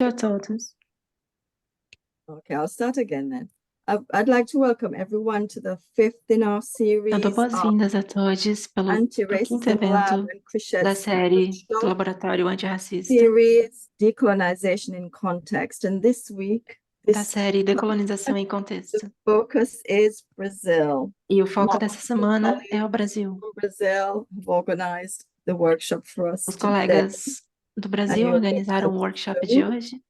A todos. Okay, I'll start again then. I'd like to welcome everyone to the fifth in our series Dando of boas-vindas a todos pro quinto Anti-Racism Lab evento and Krishet da série do Workshop Laboratório Antirracista, series Decolonization in Context. And this week, da série Decolonização em Contexto. the focus is Brazil. E o foco dessa semana é o Brasil. Brazil have organized the workshop for us Os today. colegas do Brasil organizaram o workshop de hoje.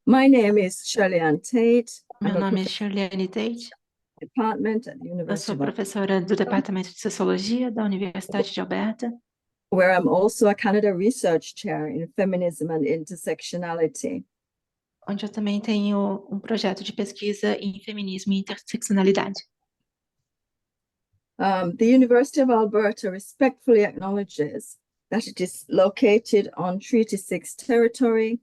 My name is Shirley-Ann Tate. Meu nome é Shirley-Ann Tate. Department at the Eu University sou of professora do Departamento de Sociologia da Universidade de Alberta, where I'm also a Canada Research Chair in Feminism and Intersectionality. onde eu também tenho um projeto de pesquisa em feminismo e interseccionalidade. The University of Alberta respectfully acknowledges that it is located on Treaty 6 territory,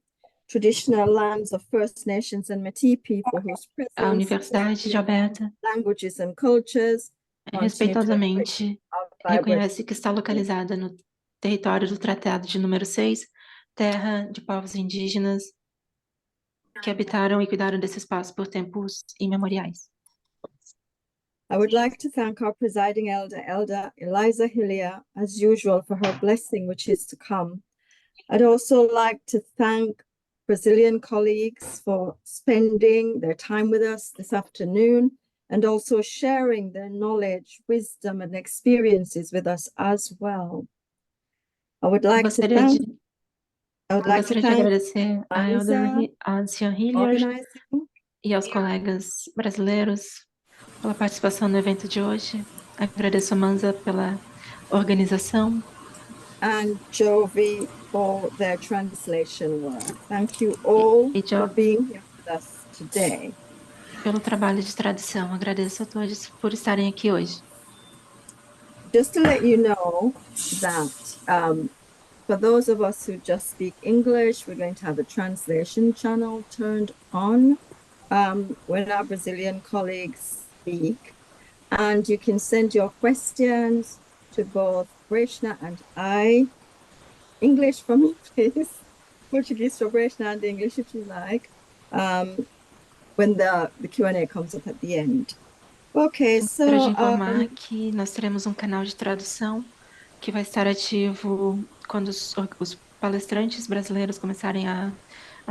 traditional lands of First Nations and Métis people whose A Universidade de Alberta languages and cultures respeitosamente reconhece que está localizada no território do Tratado de número 6, terra de povos indígenas que habitaram e cuidaram desse espaço por tempos imemoriais. I would like to thank our presiding elder, Elder Eliza Hillier, as usual, for her blessing which is to come. I'd also like to thank Brazilian colleagues for spending their time with us this afternoon and also sharing their knowledge, wisdom, and experiences with us as well. I would like to thank Gostaria de agradecer a Elder Ancian Hilliard e aos colegas brasileiros pela participação no evento de hoje. Agradeço a Manza pela organização. And Jovi for their translation work. Thank you all for being here with us today. Pelo trabalho de tradução. Agradeço a todos por estarem aqui hoje. Just to let you know that for those of us who just speak English, we're going to have a translation channel turned on when our Brazilian colleagues speak. And you can send your questions to both Breshna and I. English for me, please. Portuguese for Breshna and English if you like. When the Q&A comes up at the end. Okay, so gostaria de informar que nós teremos um canal de tradução que vai estar ativo quando os palestrantes brasileiros começarem a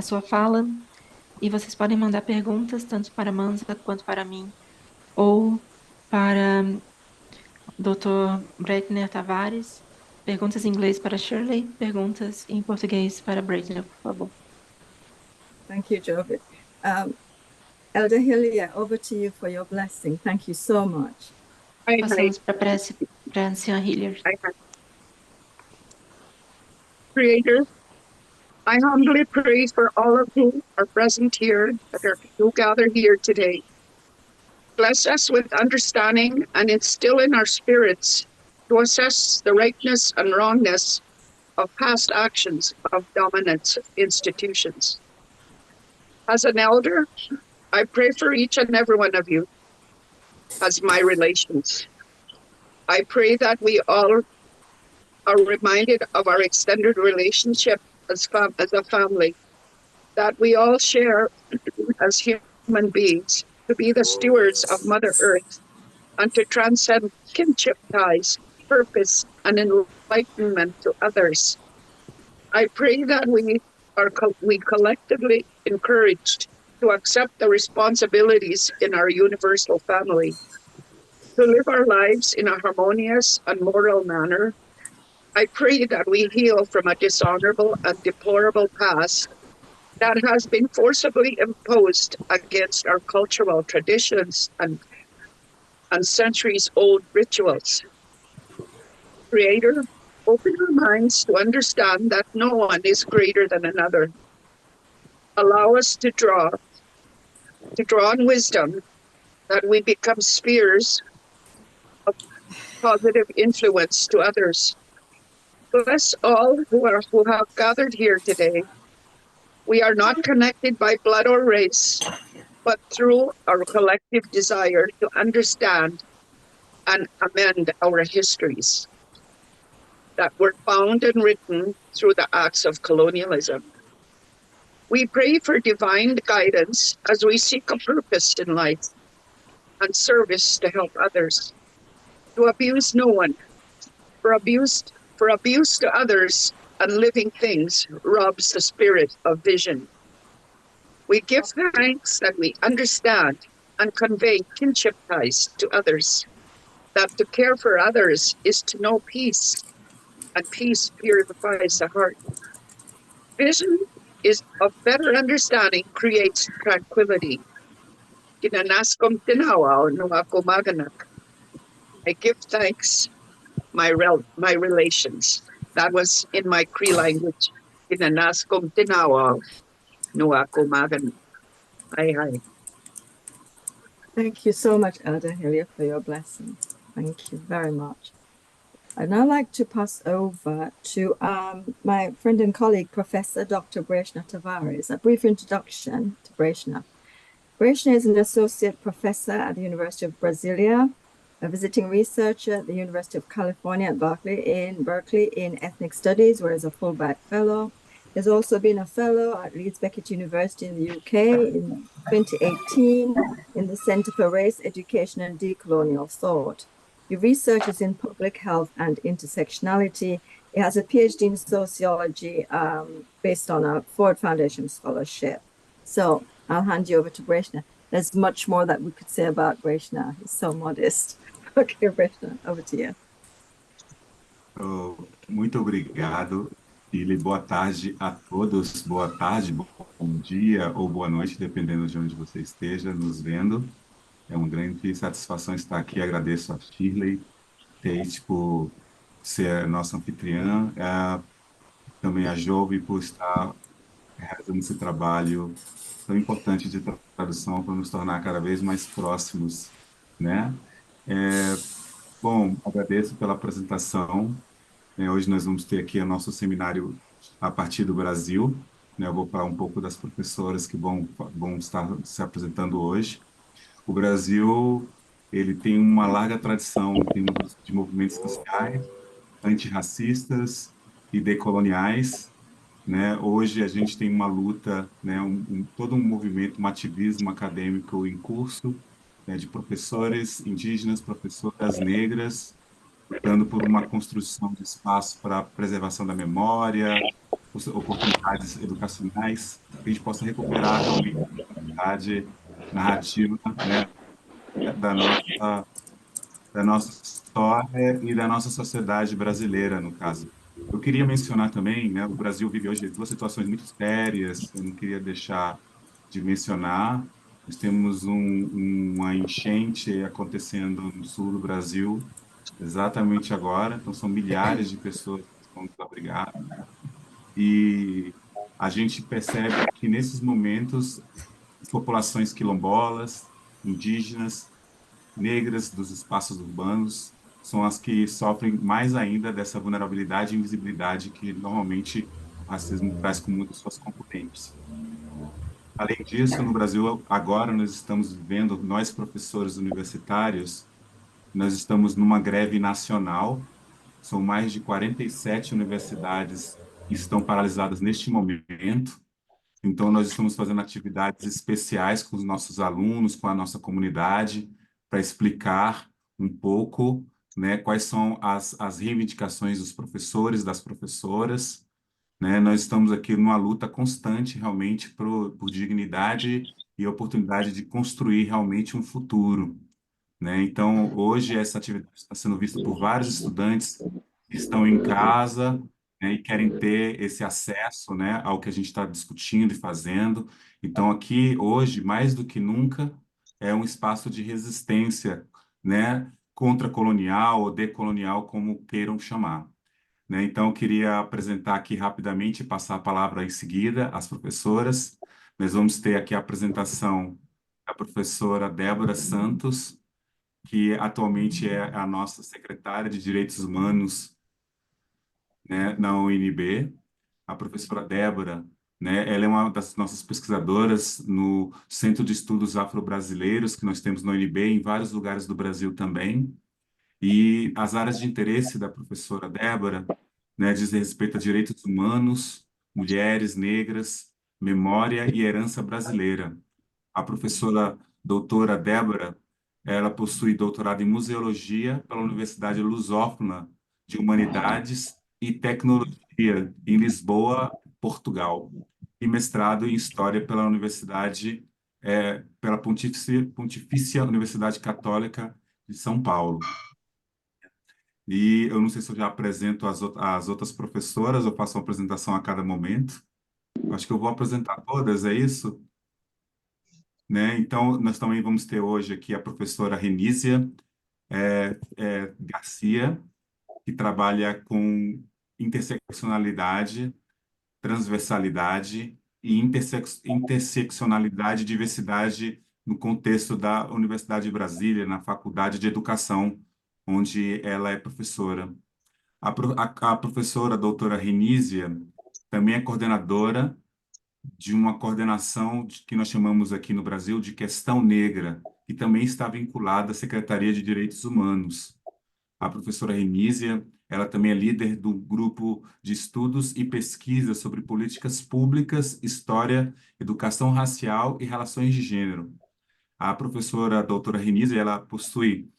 sua fala, e vocês podem mandar perguntas tanto para Manza quanto para mim, ou para Dr. Breitner Tavares, perguntas em inglês para Shirley, perguntas em português para Breitner, por favor. Thank you, Jovi. Elder Hillier, over to you for your blessing. Thank you so much. Passamos para a prece para a Anciã Hilliard. Creator, I humbly pray for all of who are present here, who gather here today. Bless us with understanding and instill in our spirits to assess the rightness and wrongness of past actions of dominant institutions. As an elder, I pray for each and every one of you as my relations. I pray that we all are reminded of our extended relationship as a family, that we all share as human beings to be the stewards of Mother Earth and to transcend kinship ties, purpose, and enlightenment to others. I pray that we collectively encouraged to accept the responsibilities in our universal family, to live our lives in a harmonious and moral manner. I pray that we heal from a dishonorable and deplorable past that has been forcibly imposed against our cultural traditions and centuries-old rituals. Creator, open our minds to understand that no one is greater than another. Allow us to draw on wisdom, that we become spheres of positive influence to others. Bless all who have gathered here today. We are not connected by blood or race, but through our collective desire to understand and amend our histories that were found and written through the acts of colonialism. We pray for divine guidance as we seek a purpose in life and service to help others. To abuse no one, for abuse to others and living things robs the spirit of vision. We give thanks that we understand and convey kinship ties to others, that to care for others is to know peace, and peace purifies the heart. Vision is of better understanding creates tranquility. Kinanaskom tinawa no ako maganak. I give thanks my relations. That was in my Cree language. Kinanaskom tinawa no ako maganak. Hi. Thank you so much, Elder Hillier, for your blessing. Thank you very much. I'd now like to pass over to my friend and colleague, Professor Dr. Breshna Tavares. A brief introduction to Breshna. Breshna is an associate professor at the University of Brasilia, a visiting researcher at the University of California at Berkeley in ethnic studies, where he's a Fulbright fellow. He's also been a fellow at Leeds Beckett University in the UK in 2018 in the Center for Race, Education and Decolonial Thought. He researches in public health and intersectionality. He has a PhD in sociology based on a Ford Foundation scholarship. So I'll hand you over to Breshna. There's much more that we could say about Breshna. He's so modest. Okay, Breshna, over to you. Oh, muito obrigado, Ile. Boa tarde a todos. Boa tarde, bom dia ou boa noite, dependendo de onde você esteja nos vendo. É uma grande satisfação estar aqui. Agradeço a Shirley, Tate, por ser nossa anfitriã, também a Jove por estar realizando esse trabalho tão importante de tradução para nos tornar cada vez mais próximos, né? Bom, agradeço pela apresentação. Hoje nós vamos ter aqui o nosso seminário a partir do Brasil, né? Eu vou falar um pouco das professoras que vão estar se apresentando hoje. O Brasil, ele tem uma larga tradição de movimentos sociais, antirracistas e decoloniais, né? Hoje a gente tem uma luta, né? Todo um movimento, um ativismo acadêmico em curso, né? De professores indígenas, professoras negras, lutando por uma construção de espaço para a preservação da memória, oportunidades educacionais, que a gente possa recuperar realmente a qualidade narrativa, né, da nossa história e da nossa sociedade brasileira, no caso. Eu queria mencionar também, né, o Brasil vive hoje duas situações muito sérias, eu não queria deixar de mencionar. Nós temos uma enchente acontecendo no sul do Brasil, exatamente agora, então são milhares de pessoas que estão desabrigadas. E a gente percebe que nesses momentos populações quilombolas, indígenas, negras dos espaços urbanos são as que sofrem mais ainda dessa vulnerabilidade e invisibilidade que normalmente o racismo traz com muitas suas componentes. Além disso, no Brasil, agora nós estamos vivendo, nós professores universitários, nós estamos numa greve nacional, são mais de 47 universidades que estão paralisadas neste momento. Então, nós estamos fazendo atividades especiais com os nossos alunos, com a nossa comunidade, para explicar um pouco, né, quais são as reivindicações dos professores, das professoras, né? Nós estamos aqui numa luta constante, realmente, por dignidade e oportunidade de construir realmente um futuro, né? Então, hoje, essa atividade está sendo vista por vários estudantes que estão em casa, né, e querem ter esse acesso, né, ao que a gente está discutindo e fazendo. Então, aqui, hoje, mais do que nunca, é um espaço de resistência, né, contra-colonial ou decolonial, como queiram chamar, né? Então, eu queria apresentar aqui rapidamente e passar a palavra em seguida às professoras. Nós vamos ter aqui a apresentação da professora Débora Santos, que atualmente é a nossa secretária de Direitos Humanos, né, na UNB. A professora Débora, né, ela é uma das nossas pesquisadoras no Centro de Estudos Afro-Brasileiros, que nós temos na UNB, em vários lugares do Brasil também. E as áreas de interesse da professora Débora, né, diz respeito a direitos humanos, mulheres negras, Memória e Herança Brasileira. A professora doutora Débora, ela possui doutorado em Museologia pela Universidade Lusófona de Humanidades e Tecnologia em Lisboa, Portugal, e mestrado em História pela pela Pontifícia Universidade Católica de São Paulo. E eu não sei se eu já apresento as outras professoras ou faço uma apresentação a cada momento. Acho que eu vou apresentar todas, é isso? Né? Então, nós também vamos ter hoje aqui a professora Renísia Garcia, que trabalha com interseccionalidade, transversalidade e interseccionalidade e diversidade no contexto da Universidade de Brasília, na Faculdade de Educação, onde ela é professora. A professora doutora Renísia também é coordenadora de uma coordenação que nós chamamos aqui no Brasil de Questão Negra, que também está vinculada à Secretaria de Direitos Humanos. A professora Renísia, ela também é líder do grupo de estudos e pesquisas sobre políticas públicas, história, educação racial e relações de gênero. A professora doutora Renísia, ela possui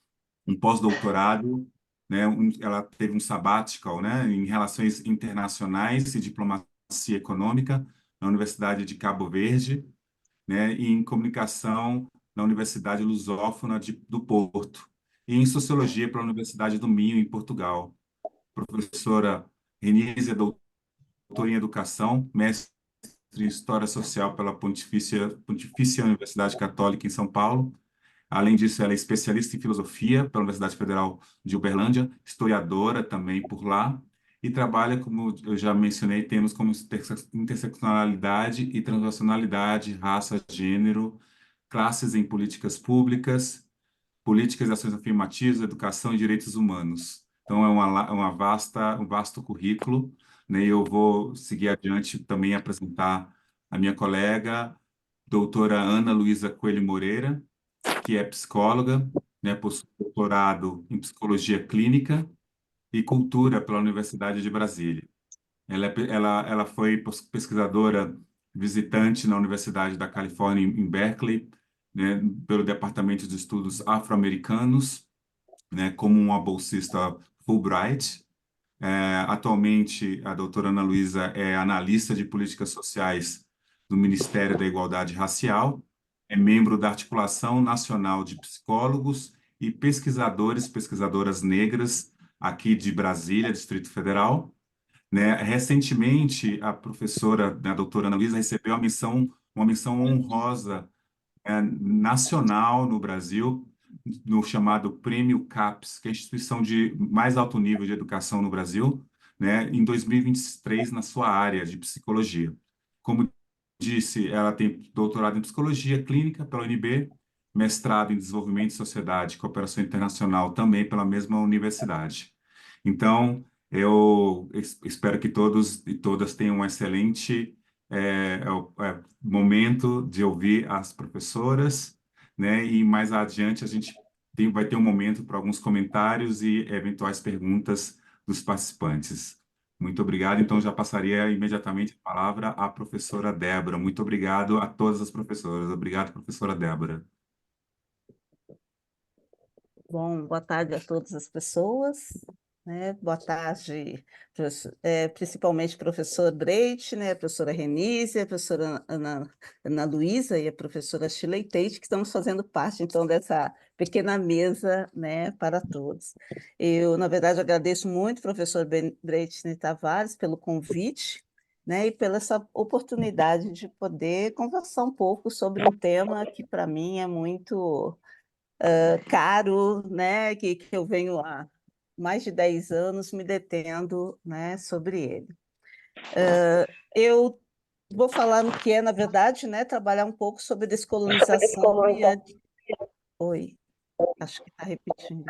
um pós-doutorado, né, ela teve um sabbatical, né, em relações internacionais e diplomacia econômica na Universidade de Cabo Verde, né, e em comunicação na Universidade Lusófona do Porto, e em sociologia pela Universidade do Minho, em Portugal. Professora Renise é doutora em educação, mestre em História Social pela Pontifícia Universidade Católica em São Paulo. Além disso, ela é especialista em filosofia pela Universidade Federal de Uberlândia, historiadora também por lá, e trabalha, como eu já mencionei, temas como interseccionalidade e transnacionalidade, raça, gênero, classes em políticas públicas, políticas e ações afirmativas, educação e direitos humanos. Então, um vasto currículo, né? E eu vou seguir adiante também apresentar a minha colega, doutora Ana Luísa Coelho Moreira, que é psicóloga, né, possui doutorado em psicologia clínica e cultura pela Universidade de Brasília. Ela foi pesquisadora visitante na Universidade da Califórnia, em Berkeley, né, pelo Departamento de Estudos Afro-Americanos, né, como uma bolsista Fulbright. Atualmente, a doutora Ana Luísa é analista de políticas sociais do Ministério da Igualdade Racial, é membro da Articulação Nacional de Psicólogos e pesquisadoras negras aqui de Brasília, Distrito Federal, né? Recentemente, a professora, né, a doutora Ana Luísa, recebeu uma missão honrosa, nacional no Brasil, no chamado Prêmio CAPES, que é a instituição de mais alto nível de educação no Brasil, né, em 2023, na sua área de psicologia. Como disse, ela tem doutorado em psicologia clínica pela UNB, mestrado em desenvolvimento de sociedade e cooperação internacional também pela mesma universidade. Então, eu espero que todos e todas tenham um excelente momento de ouvir as professoras, né? E mais adiante a gente vai ter um momento para alguns comentários e eventuais perguntas dos participantes. Muito obrigado. Então, já passaria imediatamente a palavra à professora Débora. Muito obrigado a todas as professoras. Obrigado, professora Débora. Bom, boa tarde a todas as pessoas, né? Boa tarde, principalmente professor Dreit, né? A professora Renísia, a professora Ana Luísa e a professora Shirley Tate, que estamos fazendo parte, então, dessa pequena mesa, né, para todos. Eu, na verdade, agradeço muito, professor Dreit Tavares, pelo convite, né, e pela essa oportunidade de poder conversar um pouco sobre um tema que, para mim, é muito caro, né, que eu venho há mais de 10 anos me detendo, né, sobre ele. Eu vou falar no que é, na verdade, né, trabalhar um pouco sobre descolonização e a... Oi, acho que está repetindo.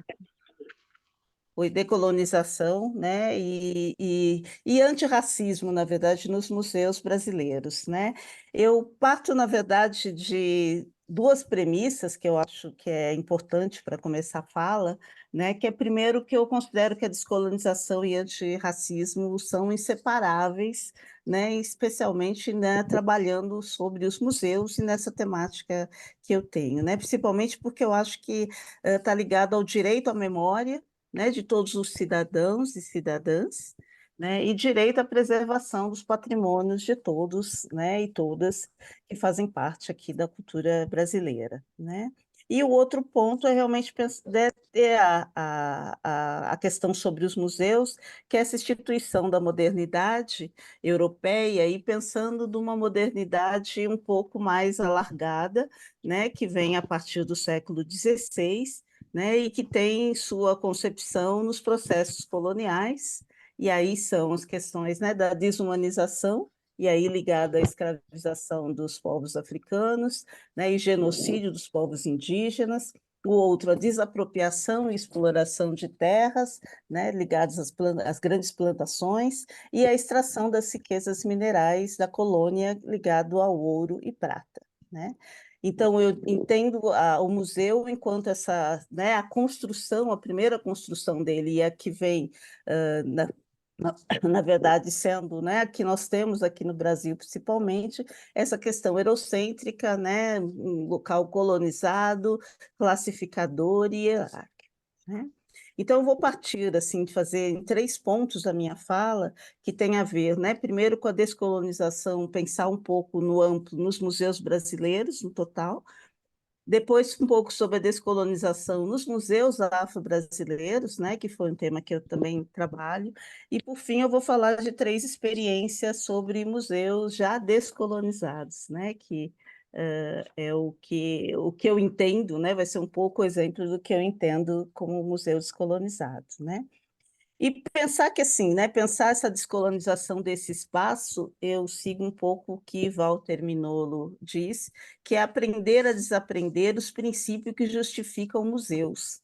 decolonização, né, e antirracismo, na verdade, nos museus brasileiros, né? Eu parto, na verdade, de duas premissas que eu acho que é importante para começar a fala, né, que é primeiro que eu considero que a descolonização e antirracismo são inseparáveis, né, especialmente, né, trabalhando sobre os museus e nessa temática que eu tenho, né, principalmente porque eu acho que está ligado ao direito à memória, né, de todos os cidadãos e cidadãs, né, e direito à preservação dos patrimônios de todos, né, e todas que fazem parte aqui da cultura brasileira, né. E o outro ponto é realmente ter a questão sobre os museus, que é essa instituição da modernidade europeia, e pensando numa modernidade um pouco mais alargada, né, que vem a partir do século XVI, né, e que tem sua concepção nos processos coloniais, e aí são as questões, né, da desumanização, e aí ligada à escravização dos povos africanos, né, e genocídio dos povos indígenas, o outro, a desapropriação e exploração de terras, né, ligadas às grandes plantações, e a extração das riquezas minerais da colônia ligado ao ouro e prata, né? Então, eu entendo o museu enquanto essa, né, a construção, a primeira construção dele, e a que vem na verdade, sendo, né, que nós temos aqui no Brasil, principalmente, essa questão eurocêntrica, né, um local colonizado, classificador e hierárquico, né? Então, eu vou partir, assim, de fazer em 3 pontos a minha fala, que tem a ver, né, primeiro com a descolonização, pensar um pouco no amplo, nos museus brasileiros, no total, depois, um pouco sobre a descolonização nos museus afro-brasileiros, né, que foi um tema que eu também trabalho, e, por fim, eu vou falar de 3 experiências sobre museus já descolonizados, né, que é o que eu entendo, né, vai ser um pouco o exemplo do que eu entendo como museu descolonizado, né. E pensar que, assim, né, pensar essa descolonização desse espaço, eu sigo um pouco o que Walter Mignolo diz, que é aprender a desaprender os princípios que justificam museus,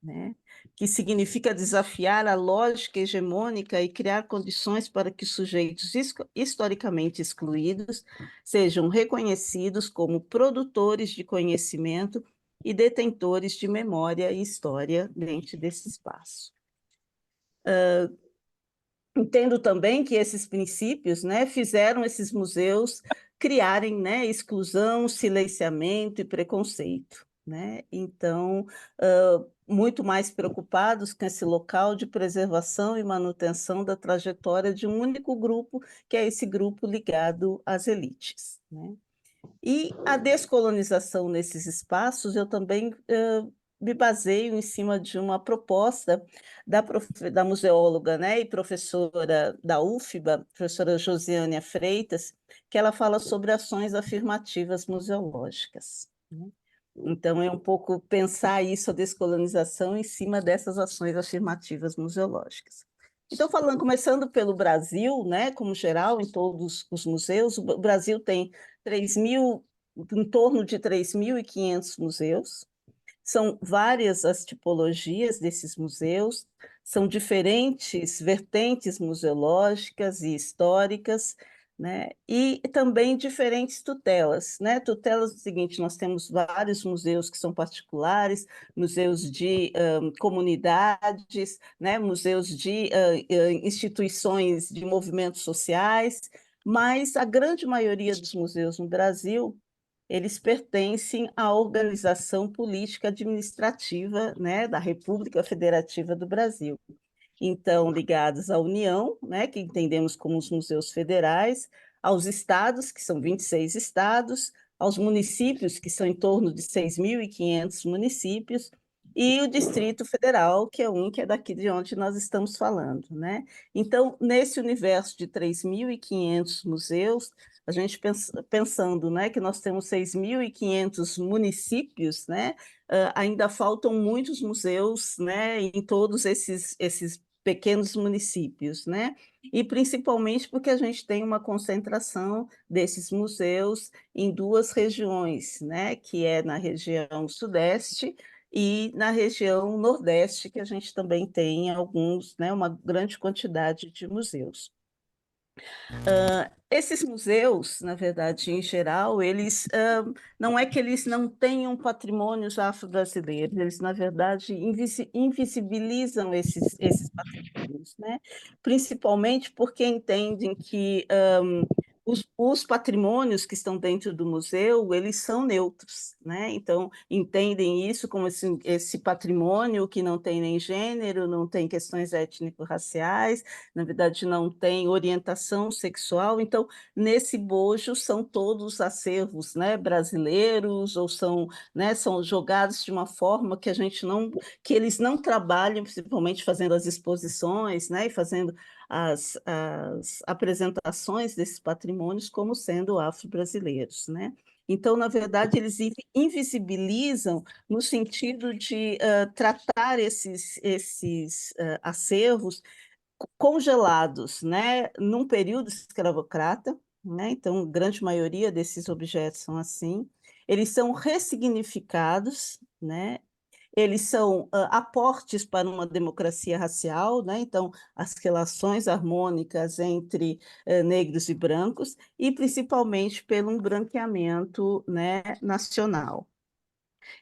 né? Que significa desafiar a lógica hegemônica e criar condições para que sujeitos historicamente excluídos sejam reconhecidos como produtores de conhecimento e detentores de memória e história dentro desse espaço. Entendo também que esses princípios, né, fizeram esses museus criarem, né, exclusão, silenciamento e preconceito, né? Então, muito mais preocupados com esse local de preservação e manutenção da trajetória de um único grupo, que é esse grupo ligado às elites, né? E a descolonização nesses espaços, eu também me baseio em cima de uma proposta da museóloga, né, e professora da UFBA, professora Josiânia Freitas, que ela fala sobre ações afirmativas museológicas, né? Então, é um pouco pensar isso, a descolonização, em cima dessas ações afirmativas museológicas. Então, começando pelo Brasil, né, como geral, em todos os museus, o Brasil tem 3.000, em torno de 3.500 museus, são várias as tipologias desses museus, são diferentes vertentes museológicas e históricas, né? E também diferentes tutelas, né? Tutelas é o seguinte, nós temos vários museus que são particulares, museus de comunidades, né? Museus de instituições de movimentos sociais, mas a grande maioria dos museus no Brasil eles pertencem à organização política administrativa, né, da República Federativa do Brasil. Então, ligados à União, né, que entendemos como os museus federais, aos estados, que são 26 estados, aos municípios, que são em torno de 6.500 municípios, e o Distrito Federal, que é que é daqui de onde nós estamos falando, né? Então, nesse universo de 3.500 museus, a gente pensando, né, que nós temos 6.500 municípios, né, ainda faltam muitos museus, né, em todos esses pequenos municípios, né? E principalmente porque a gente tem uma concentração desses museus em 2 regiões, né? Que é na região sudeste e na região Nordeste, que a gente também tem alguns, né, uma grande quantidade de museus. Esses museus, na verdade, em geral, eles não é que eles não tenham patrimônios afro-brasileiros, eles, na verdade, invisibilizam esses patrimônios, né? Principalmente porque entendem que os patrimônios que estão dentro do museu, eles são neutros, né? Então, entendem isso como esse patrimônio que não tem nem gênero, não tem questões étnico-raciais, na verdade, não tem orientação sexual. Então, nesse bojo são todos acervos, né, brasileiros, ou são, né, são jogados de uma forma que a gente não, que eles não trabalham, principalmente fazendo as exposições, né, e fazendo as apresentações desses patrimônios como sendo afro-brasileiros, né? Então, na verdade, eles invisibilizam no sentido de tratar esses acervos congelados, né, num período escravocrata, né? Então, grande maioria desses objetos são assim. Eles são ressignificados, né? Eles são aportes para uma democracia racial, né? Então, as relações harmônicas entre negros e brancos, e principalmente pelo um branqueamento, né, nacional.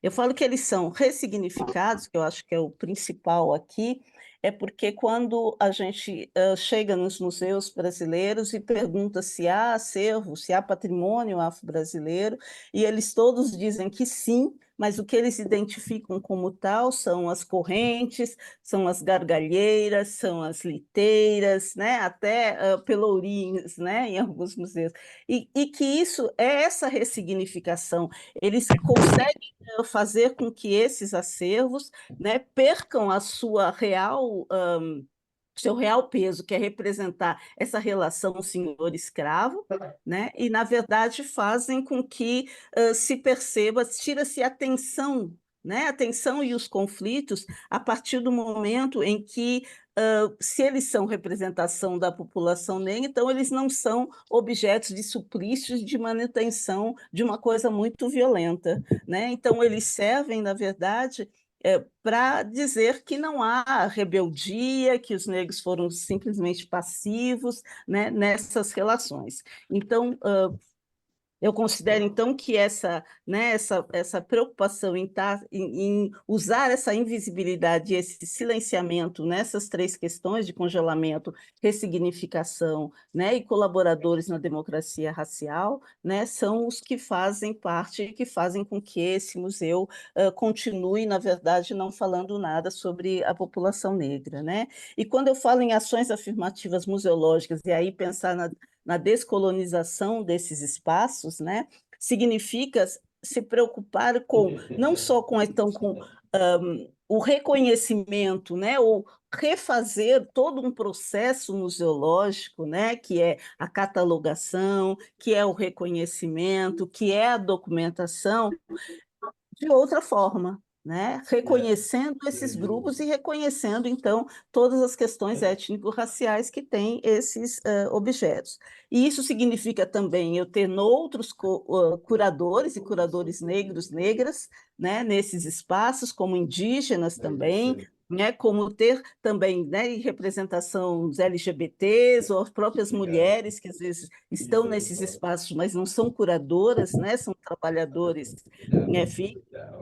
Eu falo que eles são ressignificados, que eu acho que é o principal aqui, é porque quando a gente chega nos museus brasileiros e pergunta se há acervo, se há patrimônio afro-brasileiro, e eles todos dizem que sim, mas o que eles identificam como tal são as correntes, são as gargalheiras, são as liteiras, né? Até pelourinhos, né? Em alguns museus. E que isso é essa ressignificação. Eles conseguem fazer com que esses acervos, né, percam a sua real seu real peso, que é representar essa relação senhor-escravo, né? E, na verdade, fazem com que se perceba, tira-se a tensão, né? A tensão e os conflitos a partir do momento em que, se eles são representação da população negra, então eles não são objetos de suplícios de manutenção de uma coisa muito violenta, né? Então, eles servem, na verdade, para dizer que não há rebeldia, que os negros foram simplesmente passivos, né, nessas relações. Então, eu considero, então, que essa preocupação em usar essa invisibilidade e esse silenciamento nessas três questões de congelamento, ressignificação, né, e colaboradores na democracia racial, né, são os que fazem parte e que fazem com que esse museu continue, na verdade, não falando nada sobre a população negra, né? E quando eu falo em ações afirmativas museológicas, e aí pensar na descolonização desses espaços, né, significa se preocupar com não só com então com o reconhecimento, né, ou refazer todo um processo museológico, né, que é a catalogação, que é o reconhecimento, que é a documentação, de outra forma, né? Reconhecendo esses grupos e reconhecendo, então, todas as questões étnico-raciais que têm esses objetos. E isso significa também eu ter outros curadores e curadores negros, negras, né, nesses espaços, como indígenas também, né, como ter também, né, representação dos LGBTs ou as próprias mulheres que às vezes estão nesses espaços, mas não são curadoras, né, são trabalhadores, né,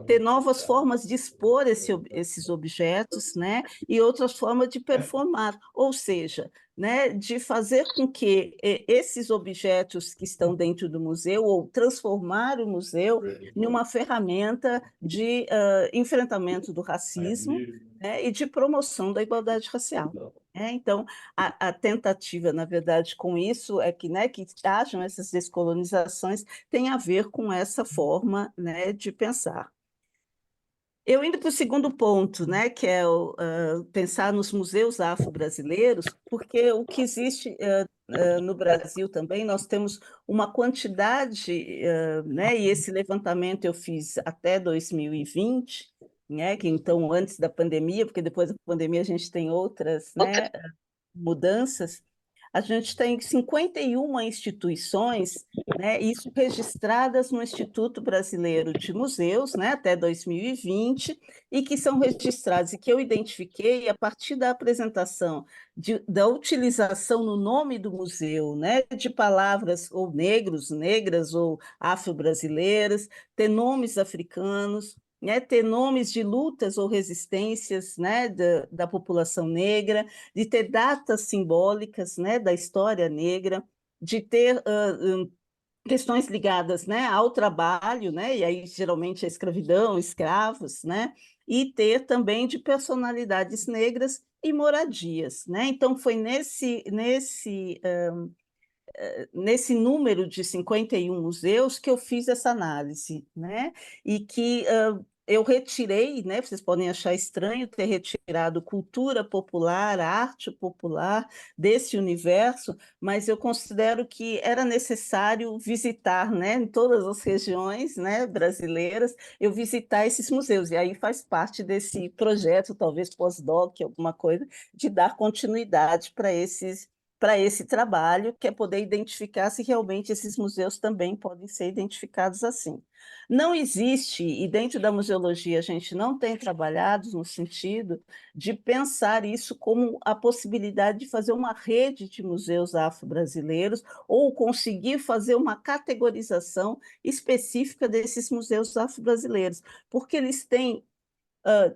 ter novas formas de expor esses objetos, né, e outras formas de performar, ou seja, né, de fazer com que esses objetos que estão dentro do museu, ou transformar o museu em uma ferramenta de enfrentamento do racismo, né, e de promoção da igualdade racial. Então, a tentativa, na verdade, com isso é que, né, que hajam essas descolonizações tem a ver com essa forma, né, de pensar. Eu indo para o segundo ponto, né, que é pensar nos museus afro-brasileiros, porque o que existe no Brasil também, nós temos uma quantidade, né, e esse levantamento eu fiz até 2020, né, que então antes da pandemia, porque depois da pandemia a gente tem outras, né, mudanças. a gente tem 51 instituições, né, isso registradas no Instituto Brasileiro de Museus, né, até 2020, e que são registradas, e que eu identifiquei a partir da apresentação da utilização no nome do museu, né, de palavras ou negros, negras ou afro-brasileiras, ter nomes africanos, né, ter nomes de lutas ou resistências, né, da população negra, de ter datas simbólicas, né, da história negra, de ter questões ligadas, né, ao trabalho, né, e aí geralmente a escravidão, escravos, né, e ter também de personalidades negras e moradias, né? Então foi nesse número de 51 museus que eu fiz essa análise, né? E que eu retirei, né? Vocês podem achar estranho ter retirado cultura popular, arte popular desse universo, mas eu considero que era necessário visitar, né, em todas as regiões, né, brasileiras, eu visitar esses museus. E aí faz parte desse projeto, talvez pós-doc, alguma coisa, de dar continuidade para esse trabalho, que é poder identificar se realmente esses museus também podem ser identificados assim. Não existe, e dentro da museologia a gente não tem trabalhado no sentido de pensar isso como a possibilidade de fazer uma rede de museus afro-brasileiros ou conseguir fazer uma categorização específica desses museus afro-brasileiros, porque eles têm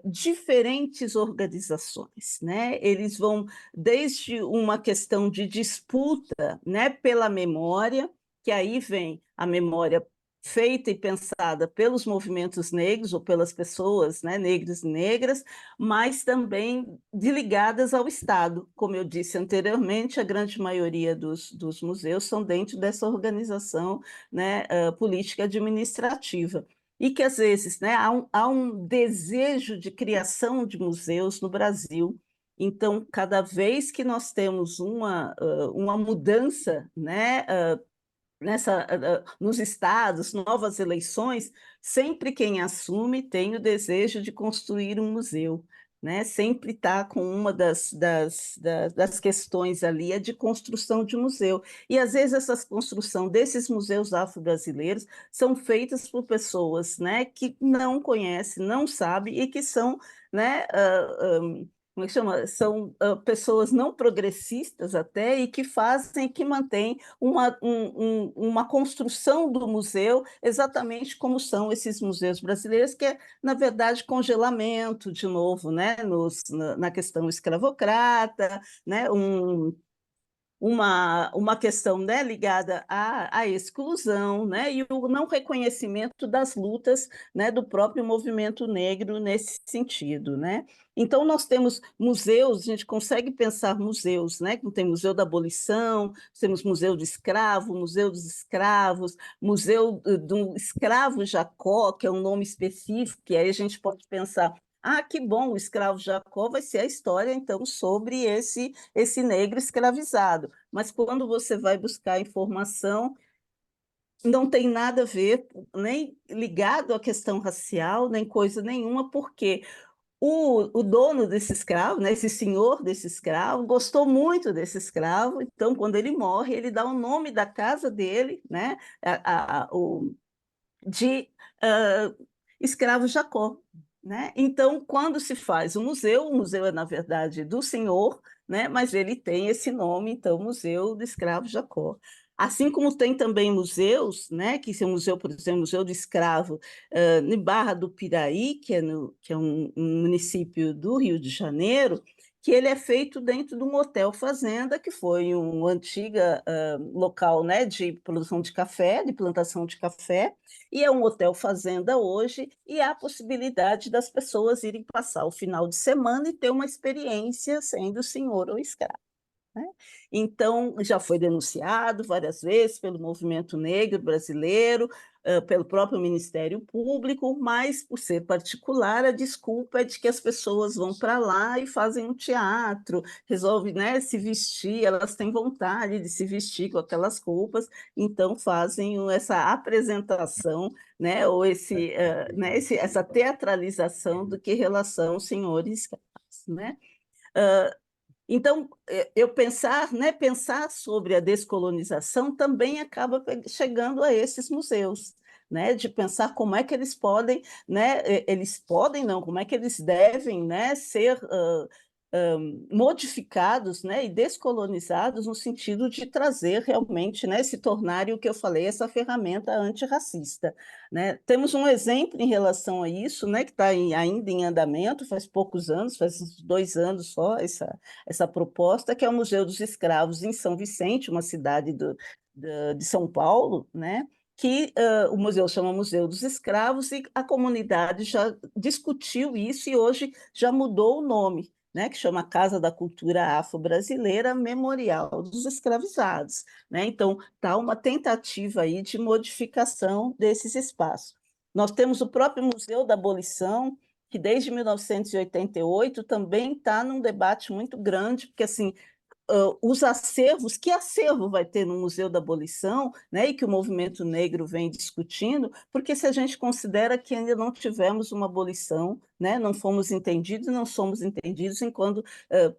diferentes organizações, né? Eles vão desde uma questão de disputa, né, pela memória, que aí vem a memória feita e pensada pelos movimentos negros ou pelas pessoas, né, negros e negras, mas também ligadas ao Estado. Como eu disse anteriormente, a grande maioria dos museus são dentro dessa organização, né, política administrativa e que às vezes, né, há um desejo de criação de museus no Brasil. Então, cada vez que nós temos uma mudança, né, nos estados, novas eleições, sempre quem assume tem o desejo de construir um museu, né? Sempre está com uma das questões ali, é de construção de museu. E às vezes essa construção desses museus afro-brasileiros são feitas por pessoas, né, que não conhecem, não sabem e que são, né, como é que chama? São pessoas não progressistas até e que fazem, que mantêm uma construção do museu exatamente como são esses museus brasileiros, que é, na verdade, congelamento, de novo, né, na questão escravocrata, né, uma questão, né, ligada à exclusão, né, e o não reconhecimento das lutas, né, do próprio movimento negro nesse sentido, né? Então nós temos museus, a gente consegue pensar museus, né? Tem Museu da Abolição, temos Museu do Escravo, Museu dos Escravos, Museu do Escravo Jacó, que é um nome específico, que aí a gente pode pensar, ah, que bom, o escravo Jacó vai ser a história, então, sobre esse negro escravizado. Mas quando você vai buscar informação, não tem nada a ver, nem ligado à questão racial, nem coisa nenhuma, porque o dono desse escravo, né, esse senhor desse escravo, gostou muito desse escravo, então, quando ele morre, ele dá o nome da casa dele, né, de escravo Jacó. Né? Então, quando se faz o museu é, na verdade, do senhor, né? Mas ele tem esse nome, então, Museu do Escravo Jacó. Assim como tem também museus, né, que é o museu, por exemplo, Museu do Escravo, em Barra do Piraí, que é um município do Rio de Janeiro, que ele é feito dentro de um hotel fazenda, que foi um antigo local, né, de produção de café, de plantação de café, e é um hotel fazenda hoje, e há a possibilidade das pessoas irem passar o final de semana e ter uma experiência sendo senhor ou escravo. Né? Então, já foi denunciado várias vezes pelo movimento negro brasileiro, pelo próprio Ministério Público, mas, por ser particular, a desculpa é de que as pessoas vão para lá e fazem um teatro, resolvem, né, se vestir, elas têm vontade de se vestir com aquelas roupas, então fazem essa apresentação, né, ou essa teatralização do que relação senhores, né? Então, eu pensar, né, pensar sobre a descolonização também acaba chegando a esses museus, né, de pensar como é que eles podem, né, eles podem não, como é que eles devem, né, ser modificados, né, e descolonizados no sentido de trazer realmente, né, se tornarem o que eu falei, essa ferramenta antirracista, né? Temos um exemplo em relação a isso, né, que está ainda em andamento, faz poucos anos, faz uns 2 anos só, essa proposta, que é o Museu dos Escravos em São Vicente, uma cidade de São Paulo, né? Que o museu chama Museu dos Escravos e a comunidade já discutiu isso e hoje já mudou o nome, né, que chama Casa da Cultura Afro-Brasileira Memorial dos Escravizados, né? Então, está uma tentativa aí de modificação desses espaços. Nós temos o próprio Museu da Abolição, que desde 1988 também está num debate muito grande, porque assim, os acervos, que acervo vai ter no Museu da Abolição, né, e que o movimento negro vem discutindo, porque se a gente considera que ainda não tivemos uma abolição, né, não fomos entendidos, não somos entendidos enquanto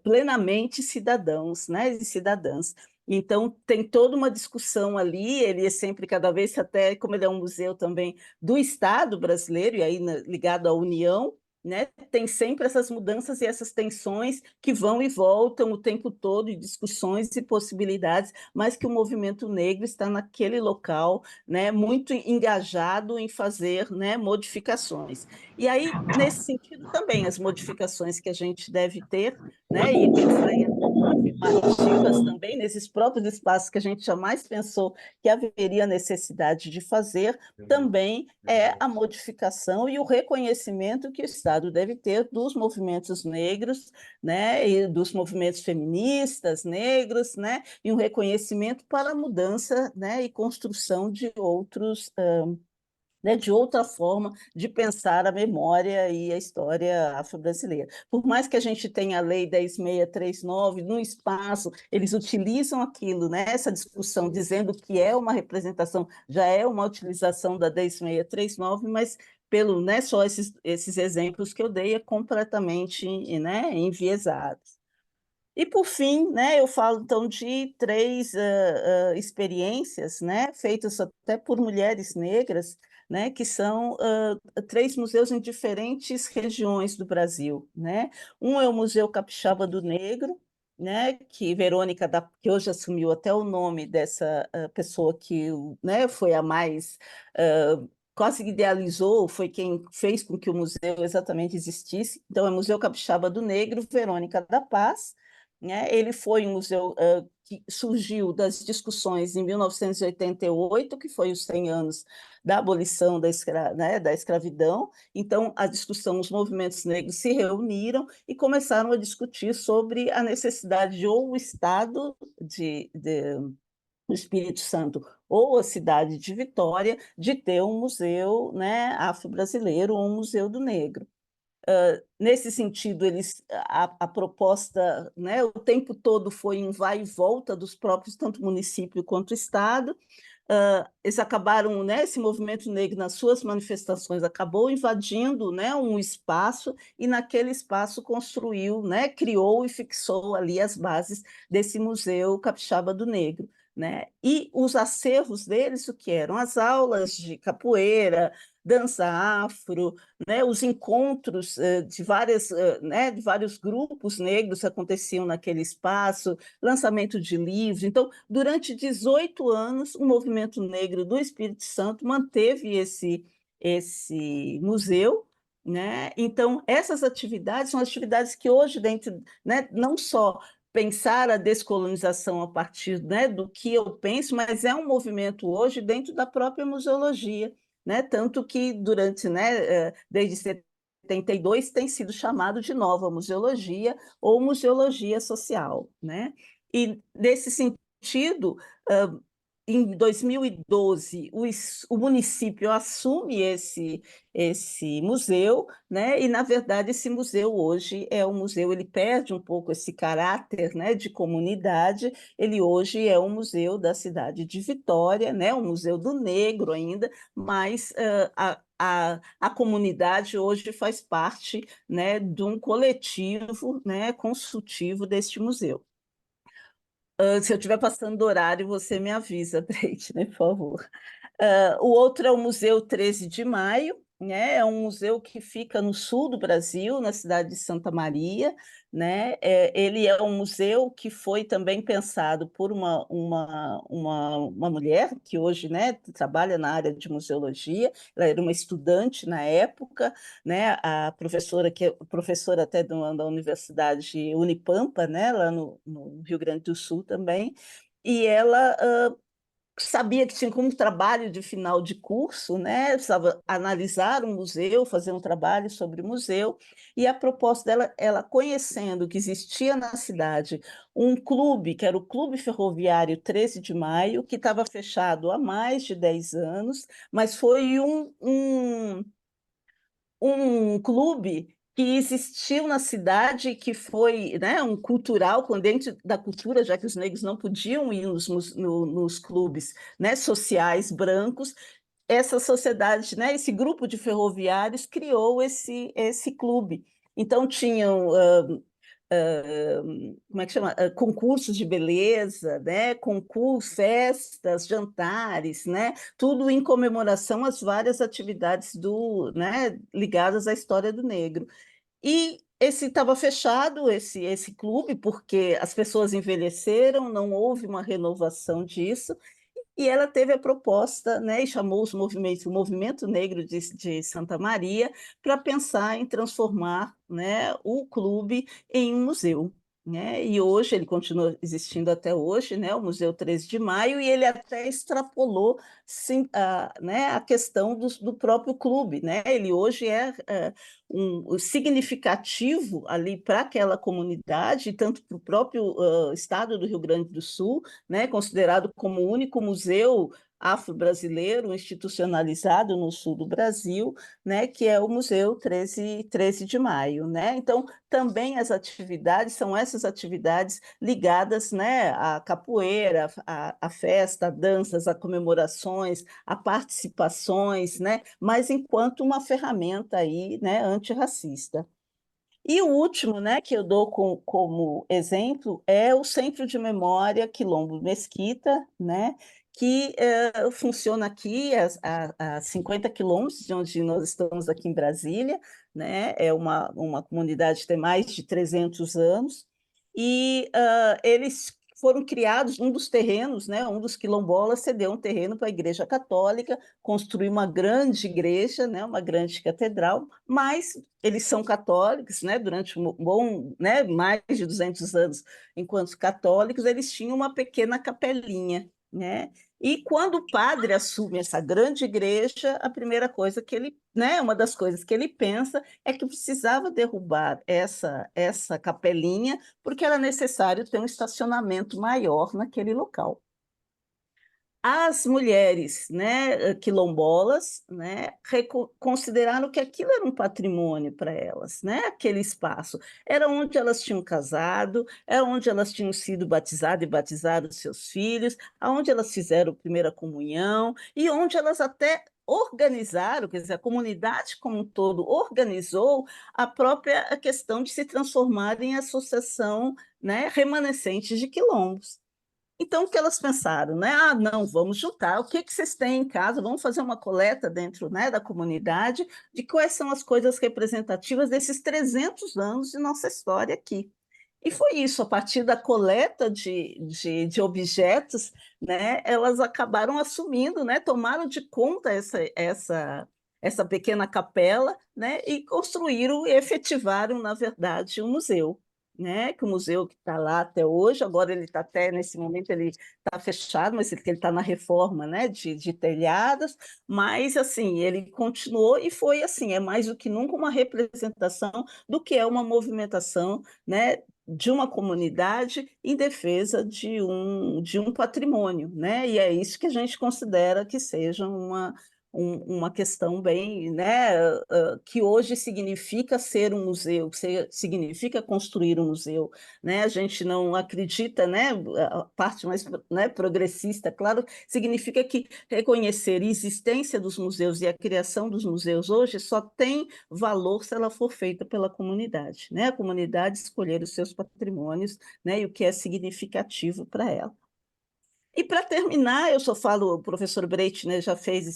plenamente cidadãos, né, e cidadãs. Então, tem toda uma discussão ali, ele é sempre, cada vez, até como ele é um museu também do Estado brasileiro, e aí ligado à União, né? Tem sempre essas mudanças e essas tensões que vão e voltam o tempo todo, e discussões e possibilidades, mas que o movimento negro está naquele local, né, muito engajado em fazer, né, modificações. E aí, nesse sentido, também, as modificações que a gente deve ter, né, e pensar em afirmativas também, nesses próprios espaços que a gente jamais pensou que haveria necessidade de fazer, também é a modificação e o reconhecimento que o Estado deve ter dos movimentos negros, né, e dos movimentos feministas negros, né, e um reconhecimento para a mudança, né, e construção de outros, né, de outra forma de pensar a memória e a história afro-brasileira. Por mais que a gente tenha a Lei 10.639, no espaço, eles utilizam aquilo, né, essa discussão, dizendo que é uma representação, já é uma utilização da 10.639, mas pelo, né, só esses exemplos que eu dei é completamente, né, enviesados. E, por fim, né, eu falo, então, de três experiências, né, feitas até por mulheres negras, né, que são três museus em diferentes regiões do Brasil, né? Um é o Museu Capixaba do Negro, né, que Verônica, que hoje assumiu até o nome dessa pessoa que, né, foi a mais... quase que idealizou, foi quem fez com que o museu exatamente existisse. Então, é o Museu Capixaba do Negro, Verônica da Paz, né? Ele foi um museu que surgiu das discussões em 1988, que foi os 100 anos da abolição né, da escravidão. Então, a discussão, os movimentos negros se reuniram e começaram a discutir sobre a necessidade de ou o Estado do Espírito Santo ou a cidade de Vitória de ter um museu, né, afro-brasileiro ou um museu do negro. Nesse sentido, a proposta, né, o tempo todo foi um vai e volta dos próprios, tanto município quanto Estado. Eles acabaram, né, esse movimento negro, nas suas manifestações, acabou invadindo, né, um espaço, e naquele espaço construiu, né, criou e fixou ali as bases desse Museu Capixaba do Negro. Né? E os acervos deles, o que eram? As aulas de capoeira, dança afro, né, os encontros né, de vários grupos negros aconteciam naquele espaço, lançamento de livros. Então, durante 18 anos, o movimento negro do Espírito Santo manteve esse museu. Né? Então, essas atividades são atividades que hoje, dentro, né, não só pensar a descolonização a partir, né, do que eu penso, mas é um movimento hoje dentro da própria museologia, né? Tanto que durante, né, desde 72 tem sido chamado de nova museologia ou museologia social, né? E nesse sentido, em 2012, o município assume esse museu, né? E, na verdade, esse museu hoje é um museu, ele perde um pouco esse caráter, né, de comunidade, ele hoje é um museu da cidade de Vitória, né, um museu do negro ainda, mas a comunidade hoje faz parte, né, de um coletivo, né, consultivo deste museu. Se eu estiver passando do horário, você me avisa, Breite, né, por favor. O outro é o Museu 13 de Maio, né? É um museu que fica no sul do Brasil, na cidade de Santa Maria, né? Ele é um museu que foi também pensado por uma mulher que hoje, né, trabalha na área de museologia. Ela era uma estudante na época, né? A professora, que é professora até da Universidade Unipampa, né? Lá no Rio Grande do Sul também, e ela sabia que tinha como trabalho de final de curso, né? Precisava analisar um museu, fazer um trabalho sobre o museu, e a proposta dela, ela conhecendo que existia na cidade um clube, que era o Clube Ferroviário 13 de Maio, que estava fechado há mais de 10 anos, mas foi um clube que existiu na cidade, que foi, né, um cultural, com dentro da cultura, já que os negros não podiam ir nos clubes, né, sociais brancos. Essa sociedade, né, esse grupo de ferroviários criou esse clube. Então, tinham como é que chama? Concursos de beleza, né? Concursos, festas, jantares, né? Tudo em comemoração às várias atividades né, ligadas à história do negro. E esse estava fechado, esse clube, porque as pessoas envelheceram, não houve uma renovação disso, e ela teve a proposta, né, e chamou o Movimento Negro de Santa Maria, para pensar em transformar, né, o clube em um museu. Né? E hoje ele continua existindo até hoje, né, o Museu 13 de Maio, e ele até extrapolou, sim, né, a questão do próprio clube. Né? Ele hoje é significativo ali para aquela comunidade, tanto para o próprio estado do Rio Grande do Sul, né, considerado como o único museu afro-brasileiro institucionalizado no sul do Brasil, né, que é o Museu 13 de Maio. Né? Então, também as atividades são essas atividades ligadas, né, à capoeira, à festa, a danças, a comemorações, a participações, né, mas enquanto uma ferramenta aí, né, antirracista. E o último, né, que eu dou como exemplo é o Centro de Memória Quilombo Mesquita, né, que funciona aqui a 50 quilômetros de onde nós estamos aqui em Brasília, né, é uma comunidade que tem mais de 300 anos, e eles foram criados, um dos terrenos, né, um dos quilombolas cedeu um terreno para a Igreja Católica, construir uma grande igreja, né, uma grande catedral, mas eles são católicos, né, durante um bom, né, mais de 200 anos, enquanto católicos, eles tinham uma pequena capelinha, né, e quando o padre assume essa grande igreja, a primeira coisa que ele, né, uma das coisas que ele pensa é que precisava derrubar essa capelinha, porque era necessário ter um estacionamento maior naquele local. As mulheres, né, quilombolas, né, consideraram que aquilo era um patrimônio para elas, né, aquele espaço. Era onde elas tinham casado, era onde elas tinham sido batizadas e batizado seus filhos, aonde elas fizeram a primeira comunhão e onde elas até organizaram, quer dizer, a comunidade como um todo organizou a própria questão de se transformar em associação, né, remanescente de quilombos. Então, o que elas pensaram, né? Ah, não, vamos juntar. O que vocês têm em casa? Vamos fazer uma coleta dentro, né, da comunidade de quais são as coisas representativas desses 300 anos de nossa história aqui. E foi isso, a partir da coleta de objetos, né, elas acabaram assumindo, né, tomaram de conta essa pequena capela, né, e construíram e efetivaram, na verdade, um museu. Né, que o museu que está lá até hoje, agora ele está até, nesse momento, ele está fechado, mas ele está na reforma, né, de telhados, mas, assim, ele continuou e foi, assim, é mais do que nunca uma representação do que é uma movimentação, né, de uma comunidade em defesa de um patrimônio, né? E é isso que a gente considera que seja uma questão bem, né, que hoje significa ser um museu, significa construir um museu, né? A gente não acredita, né, a parte mais, né, progressista, claro, significa que reconhecer a existência dos museus e a criação dos museus hoje só tem valor se ela for feita pela comunidade, né? A comunidade escolher os seus patrimônios, né, e o que é significativo para ela. E para terminar, eu só falo, o professor Breit, né, já fez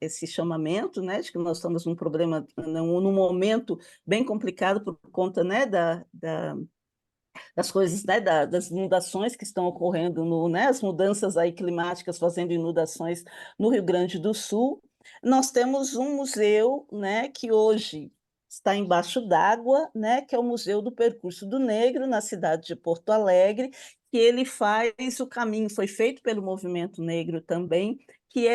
esse chamamento, né, de que nós estamos num problema, num momento bem complicado por conta, né, das coisas, né, das inundações que estão ocorrendo, né, as mudanças aí climáticas fazendo inundações no Rio Grande do Sul. Nós temos um museu, né, que hoje está embaixo d'água, né, que é o Museu do Percurso do Negro, na cidade de Porto Alegre, que ele faz o caminho, foi feito pelo movimento negro também, que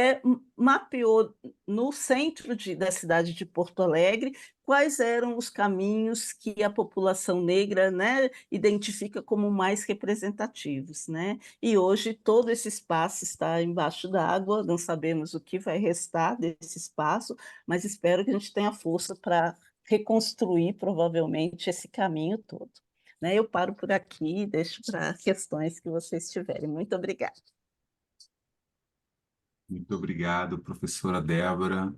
mapeou no centro da cidade de Porto Alegre quais eram os caminhos que a população negra, né, identifica como mais representativos, né? E hoje todo esse espaço está embaixo d'água, não sabemos o que vai restar desse espaço, mas espero que a gente tenha força para reconstruir provavelmente esse caminho todo. Né? Eu paro por aqui e deixo para questões que vocês tiverem. Muito obrigada. Muito obrigado, professora Débora.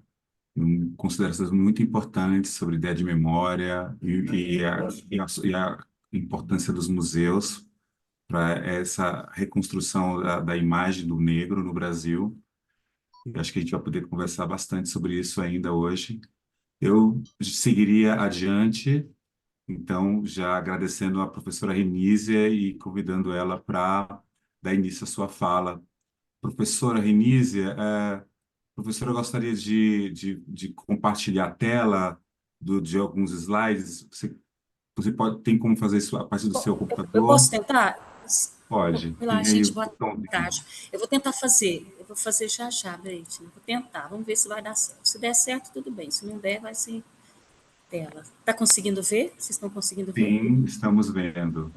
Considerações muito importantes sobre ideia de memória e a importância dos museus para essa reconstrução da imagem do negro no Brasil. Eu acho que a gente vai poder conversar bastante sobre isso ainda hoje. Eu seguiria adiante, então, já agradecendo a professora Renísia e convidando ela para dar início à sua fala. Professora Renísia, professora, eu gostaria de compartilhar a tela de alguns slides. Você tem como fazer isso a partir do Bom, seu eu computador? posso tentar? Pode. Olá, Tem aí gente, o boa botãozinho. tarde. Eu vou tentar fazer, eu vou fazer já já, Breite. Vou tentar, vamos ver se vai dar certo. Se der certo, tudo bem. Se não der, vai ser tela. Tá conseguindo ver? Vocês estão conseguindo ver? Sim, estamos vendo.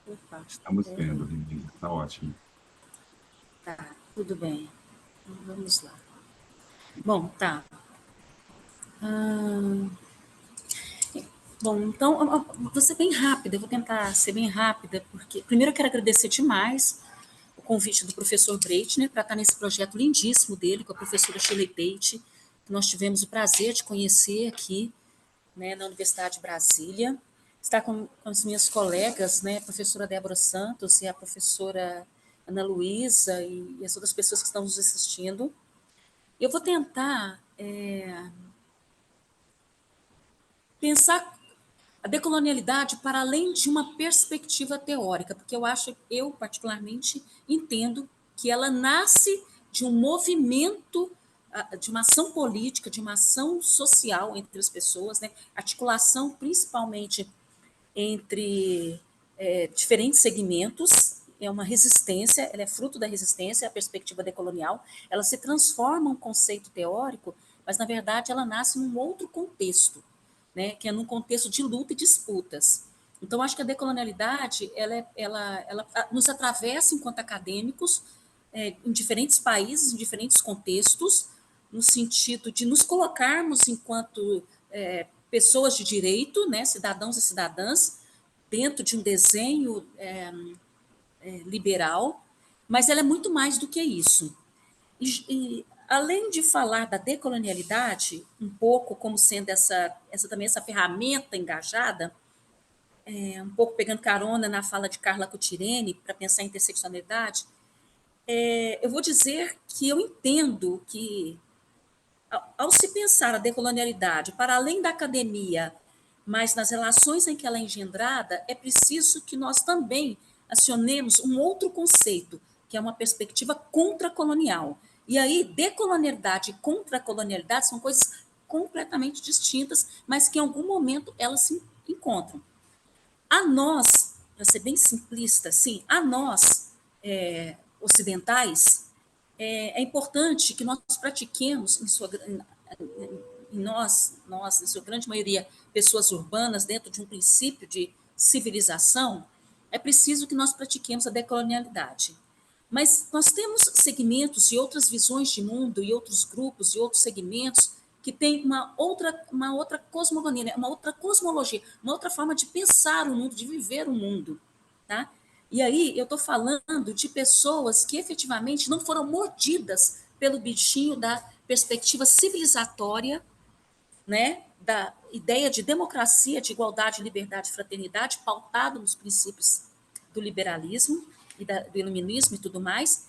Opa, Estamos vendo, peraí. Renísia. Está ótimo. Tá, tudo bem. Então, vamos lá. Bom, tá. Ah, bom, então, vou ser bem rápida, eu vou tentar ser bem rápida, porque primeiro eu quero agradecer demais o convite do professor Breitner para estar nesse projeto lindíssimo dele com a professora Shirley Tate, que nós tivemos o prazer de conhecer aqui, né, na Universidade de Brasília. Está com as minhas colegas, né, a professora Débora Santos e a professora Ana Luísa e as outras pessoas que estão nos assistindo. Eu vou tentar pensar a decolonialidade para além de uma perspectiva teórica, porque eu particularmente entendo que ela nasce de um movimento, de uma ação política, de uma ação social entre as pessoas, né? Articulação principalmente entre diferentes segmentos, é uma resistência, ela é fruto da resistência, a perspectiva decolonial, ela se transforma em um conceito teórico, mas na verdade ela nasce num outro contexto, né, que é num contexto de luta e disputas. Então, acho que a decolonialidade ela nos atravessa enquanto acadêmicos em diferentes países, em diferentes contextos, no sentido de nos colocarmos enquanto pessoas de direito, né, cidadãos e cidadãs, dentro de um desenho liberal, mas ela é muito mais do que isso. E além de falar da decolonialidade, um pouco como sendo também essa ferramenta engajada, um pouco pegando carona na fala de Carla Cutirene, para pensar em interseccionalidade, eu vou dizer que eu entendo que, ao se pensar a decolonialidade para além da academia, mas nas relações em que ela é engendrada, é preciso que nós também acionemos um outro conceito, que é uma perspectiva contracolonial. E aí, decolonialidade e contracolonialidade são coisas completamente distintas, mas que em algum momento elas se encontram. A nós, para ser bem simplista, sim, a nós, ocidentais, é importante que nós pratiquemos, em nós, na sua grande maioria, pessoas urbanas, dentro de um princípio de civilização, é preciso que nós pratiquemos a decolonialidade. Mas nós temos segmentos e outras visões de mundo e outros grupos e outros segmentos que têm uma outra cosmogonia, né? Uma outra cosmologia, uma outra forma de pensar o mundo, de viver o mundo, tá? E aí eu estou falando de pessoas que efetivamente não foram mordidas pelo bichinho da perspectiva civilizatória, né, da ideia de democracia, de igualdade, liberdade, fraternidade, pautado nos princípios do liberalismo e do iluminismo e tudo mais,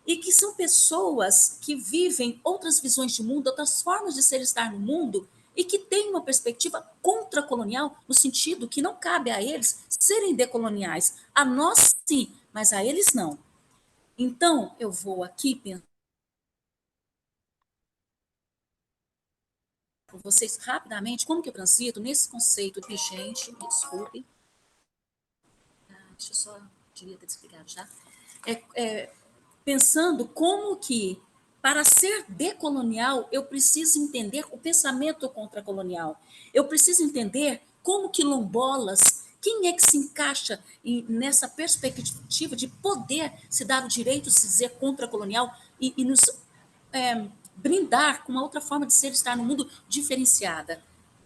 e que são pessoas que vivem outras visões de mundo, outras formas de ser e estar no mundo, e que têm uma perspectiva contracolonial, no sentido que não cabe a eles serem decoloniais. A nós, sim, mas a eles não. Então, eu vou aqui pensar com vocês rapidamente como que eu transito nesse conceito de gente, me desculpe. Deixa eu só, devia ter explicado já. Pensando como que, para ser decolonial, eu preciso entender o pensamento contracolonial. Eu preciso entender como quilombolas, quem é que se encaixa nessa perspectiva de poder se dar o direito de se dizer contracolonial e nos brindar com uma outra forma de ser e estar no mundo diferenciada.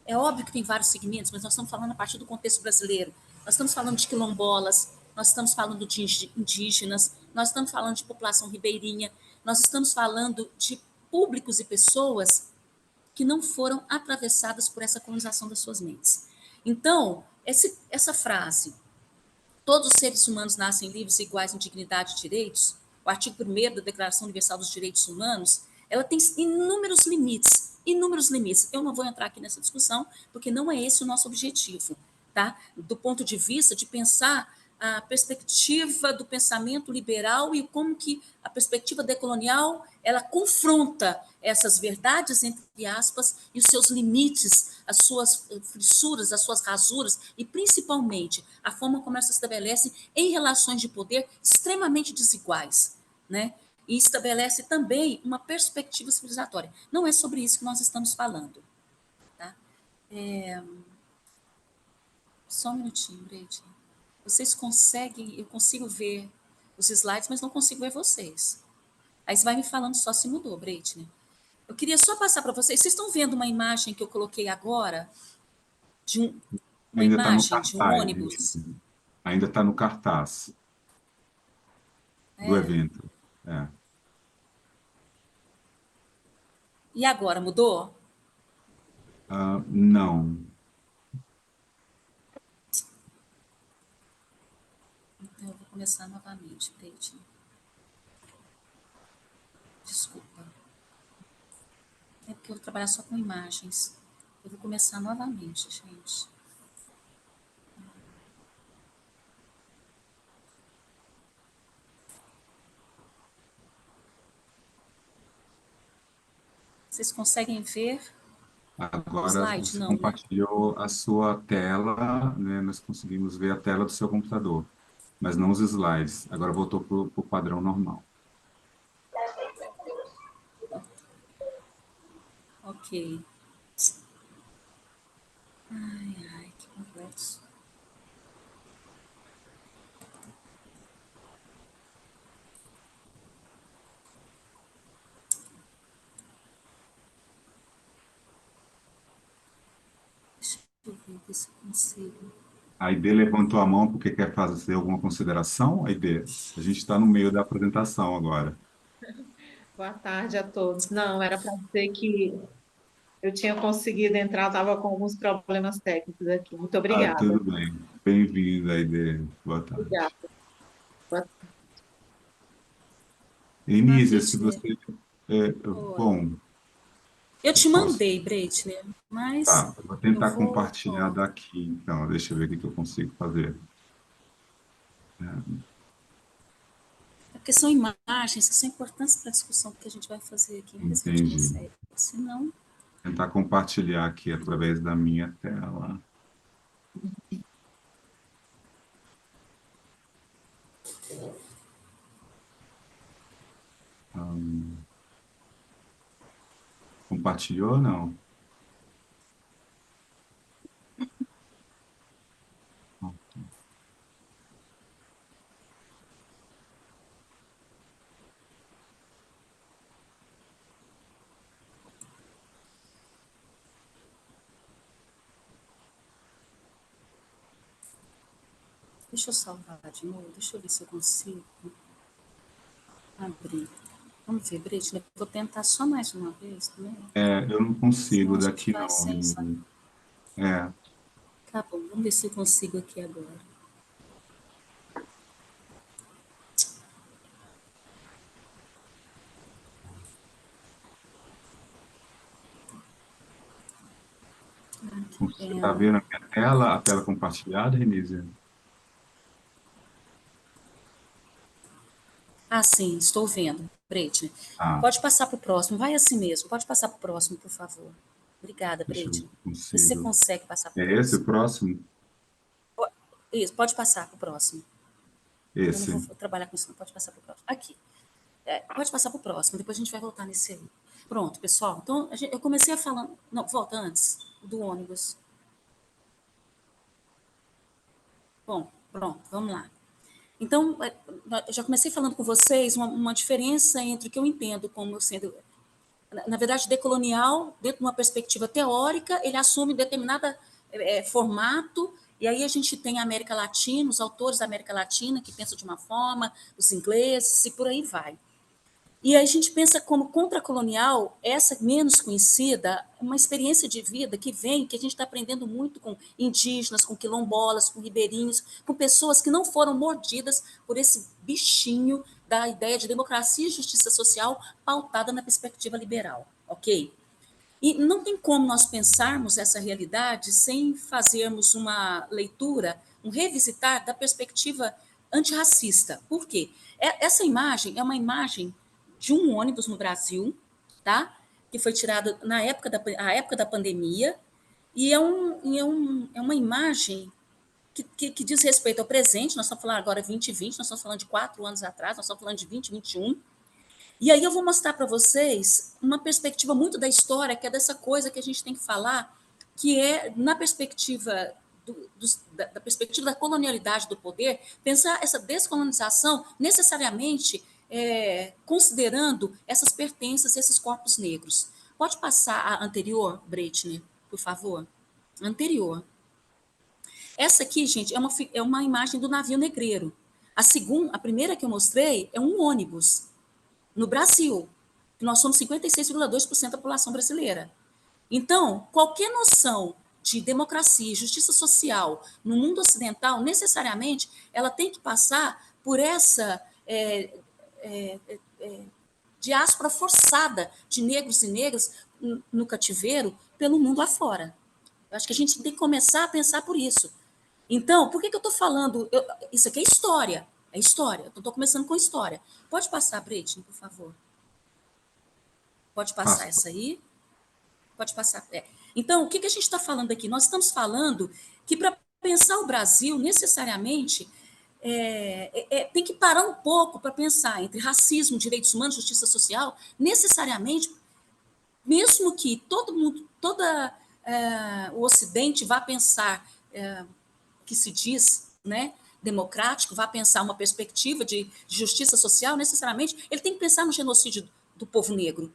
É óbvio que tem vários segmentos, mas nós estamos falando a partir do contexto brasileiro. Nós estamos falando de quilombolas, nós estamos falando de indígenas, nós estamos falando de população ribeirinha, nós estamos falando de públicos e pessoas que não foram atravessadas por essa colonização das suas mentes. Então, essa frase, todos os seres humanos nascem livres e iguais em dignidade e direitos, o artigo 1º da Declaração Universal dos Direitos Humanos, ela tem inúmeros limites, inúmeros limites. Eu não vou entrar aqui nessa discussão, porque não é esse o nosso objetivo, tá? Do ponto de vista de pensar a perspectiva do pensamento liberal e como que a perspectiva decolonial ela confronta essas verdades, entre aspas, e os seus limites, as suas fissuras, as suas rasuras, e principalmente a forma como elas se estabelecem em relações de poder extremamente desiguais, né? E estabelece também uma perspectiva civilizatória. Não é sobre isso que nós estamos falando. Tá? Só um minutinho, Breite. Vocês conseguem, eu consigo ver os slides, mas não consigo ver vocês. Aí você vai me falando só se mudou, Breitner. Eu queria só passar para vocês. Vocês estão vendo uma imagem que eu coloquei agora? Uma Ainda está no imagem de um cartaz, ônibus? ainda está no cartaz do É. evento. É. E agora, mudou? Não, Então, eu vou começar novamente, Breitner. Desculpa. É porque eu vou trabalhar só com imagens. Eu vou começar novamente, gente. Vocês conseguem ver o agora slide? você Não, né? compartilhou a sua tela, né? Nós conseguimos ver a tela do seu computador, mas não os slides. Agora voltou para o padrão normal. Ok. Ai, que complexo. Deixa eu ver se eu consigo. A Aide levantou a mão porque quer fazer alguma consideração, Aide? A gente está no meio da apresentação agora. Boa tarde a todos. Não, era para dizer que eu tinha conseguido entrar, estava com alguns problemas técnicos aqui. Muito obrigada. Tudo bem. Bem-vinda, Aide. Boa tarde. Obrigada. Boa- Enísia, se Breitner, você... oi. bom, Eu te posso... mandei, Breitner, Tá, mas eu vou eu tentar vou. compartilhar Ó, daqui, então. Deixa eu ver o que que eu consigo fazer. é porque são imagens que são importantes para a discussão que a gente vai fazer aqui. Vamos ver se a gente Entendi. consegue. Se não, Tentar compartilhar aqui através da minha tela. Compartilhou ou não? Deixa eu salvar de novo, deixa eu ver se eu consigo abrir. Vamos ver, Brit, eu vou tentar só mais uma vez também. Eu não Senão consigo a gente daqui vai não, sem. Renise. É, Tá bom, vamos ver se eu consigo aqui agora. você está vendo a minha tela, a tela compartilhada, Renise? Ah, sim, estou vendo, Brit. Ah, Pode passar para o próximo, vai assim mesmo, pode passar para o próximo, por favor. Obrigada, deixa eu ver Brit. se eu Vê se você consigo. consegue passar para o É esse o próximo. próximo? Isso, pode passar para o próximo. Eu não Esse. vou trabalhar com isso, não. Pode passar para o próximo. Aqui. Pode passar para o próximo, depois a gente vai voltar nesse aí. Pronto, pessoal. Então, eu comecei a falar. Não, volta antes, do ônibus. Bom, pronto, vamos lá. Então, eu já comecei falando com vocês uma diferença entre o que eu entendo como sendo, na verdade, decolonial, dentro de uma perspectiva teórica, ele assume determinado formato, e aí a gente tem a América Latina, os autores da América Latina que pensam de uma forma, os ingleses, e por aí vai. E aí a gente pensa como contracolonial, essa menos conhecida, uma experiência de vida que vem, que a gente está aprendendo muito com indígenas, com quilombolas, com ribeirinhos, com pessoas que não foram mordidas por esse bichinho da ideia de democracia e justiça social pautada na perspectiva liberal, ok? E não tem como nós pensarmos essa realidade sem fazermos uma leitura, um revisitar da perspectiva antirracista. Por quê? Essa imagem é uma imagem de um ônibus no Brasil, tá? Que foi tirado na época da pandemia, e é uma imagem que diz respeito ao presente. Nós estamos falando agora de 2020, nós estamos falando de 4 anos atrás, nós estamos falando de 2021. E aí eu vou mostrar para vocês uma perspectiva muito da história, que é dessa coisa que a gente tem que falar, que é na perspectiva da perspectiva da colonialidade do poder, pensar essa descolonização necessariamente considerando essas pertenças, esses corpos negros. Pode passar a anterior, Breitner, por favor? Anterior. Essa aqui, gente, é uma imagem do navio negreiro. A primeira que eu mostrei é um ônibus no Brasil, que nós somos 56,2% da população brasileira. Então, qualquer noção de democracia e justiça social no mundo ocidental, necessariamente, ela tem que passar por essa diáspora forçada de negros e negras no cativeiro pelo mundo afora. Eu acho que a gente tem que começar a pensar por isso. Então, por que eu estou falando? Isso aqui é história. É história. Eu estou começando com história. Pode passar, Britney, por favor. Pode passar Passa. essa aí? Pode passar. Então, o que a gente está falando aqui? Nós estamos falando que para pensar o Brasil, necessariamente, tem que parar um pouco para pensar entre racismo, direitos humanos, justiça social, necessariamente, mesmo que o Ocidente vá pensar que se diz, né, democrático, vá pensar uma perspectiva de justiça social, necessariamente, ele tem que pensar no genocídio do povo negro.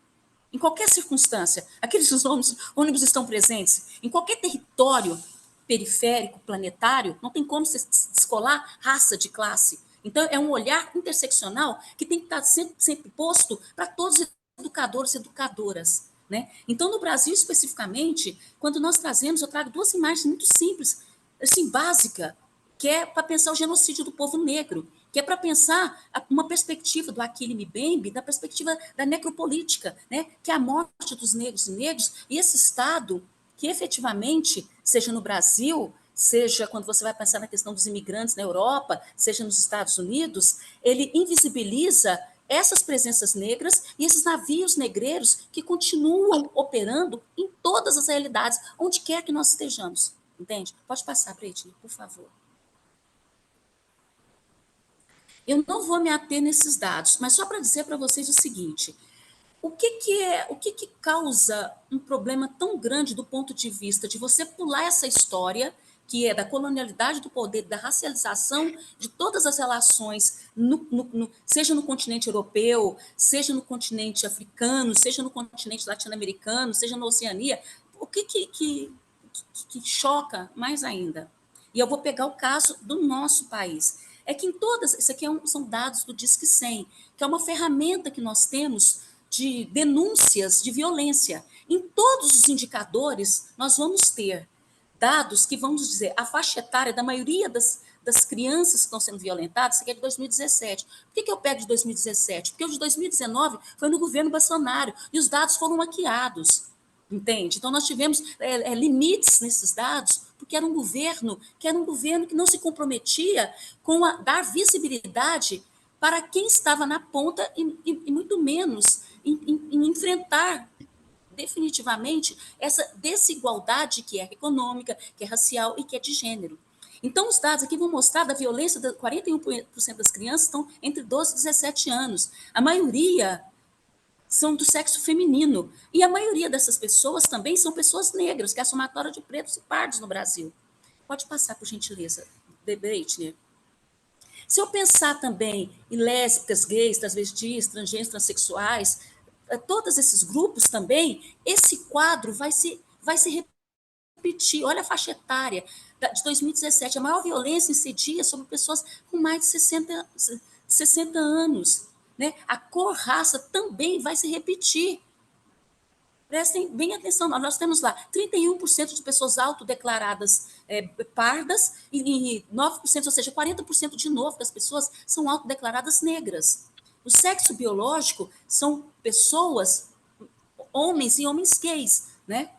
Em qualquer circunstância, aqueles ônibus estão presentes em qualquer território periférico, planetário, não tem como se descolar raça de classe. Então, é um olhar interseccional que tem que estar sempre posto para todos os educadores e educadoras. Né? Então, no Brasil, especificamente, quando nós trazemos, eu trago duas imagens muito simples, assim, básica, que é para pensar o genocídio do povo negro, que é para pensar uma perspectiva do Achille Mbembe, da perspectiva da necropolítica, né? Que é a morte dos negros e negros, e esse Estado que efetivamente, seja no Brasil, seja quando você vai pensar na questão dos imigrantes na Europa, seja nos Estados Unidos, ele invisibiliza essas presenças negras e esses navios negreiros que continuam operando em todas as realidades, onde quer que nós estejamos. Entende? Pode passar, Britney, por favor. Eu não vou me ater nesses dados, mas só para dizer para vocês o seguinte: o que causa um problema tão grande do ponto de vista de você pular essa história, que é da colonialidade do poder, da racialização de todas as relações, seja no continente europeu, seja no continente africano, seja no continente latino-americano, seja na Oceania, o que choca mais ainda? E eu vou pegar o caso do nosso país. É que em todas, isso aqui são dados do Disque 100, que é uma ferramenta que nós temos de denúncias de violência. Em todos os indicadores, nós vamos ter dados que vão nos dizer a faixa etária da maioria das crianças que estão sendo violentadas, isso aqui é de 2017. Por que eu pego de 2017? Porque o de 2019 foi no governo Bolsonaro e os dados foram maquiados, entende? Então, nós tivemos limites nesses dados, porque era um governo que não se comprometia com dar visibilidade para quem estava na ponta e muito menos em enfrentar definitivamente essa desigualdade que é econômica, que é racial e que é de gênero. Então, os dados aqui vão mostrar da violência, 41% das crianças estão entre 12 e 17 anos. A maioria são do sexo feminino. E a maioria dessas pessoas também são pessoas negras, que é a somatória de pretos e pardos no Brasil. Pode passar, por gentileza, Breitner. Se eu pensar também em lésbicas, gays, transvestis, transgêneros, transexuais, todos esses grupos também, esse quadro vai se repetir. Olha a faixa etária de 2017, a maior violência incidia sobre pessoas com mais de 60 anos. Né? A cor, raça também vai se repetir. Prestem bem atenção, nós temos lá 31% de pessoas autodeclaradas pardas e 9%, ou seja, 40% de novo das pessoas são autodeclaradas negras. O sexo biológico são pessoas, homens e homens gays, né?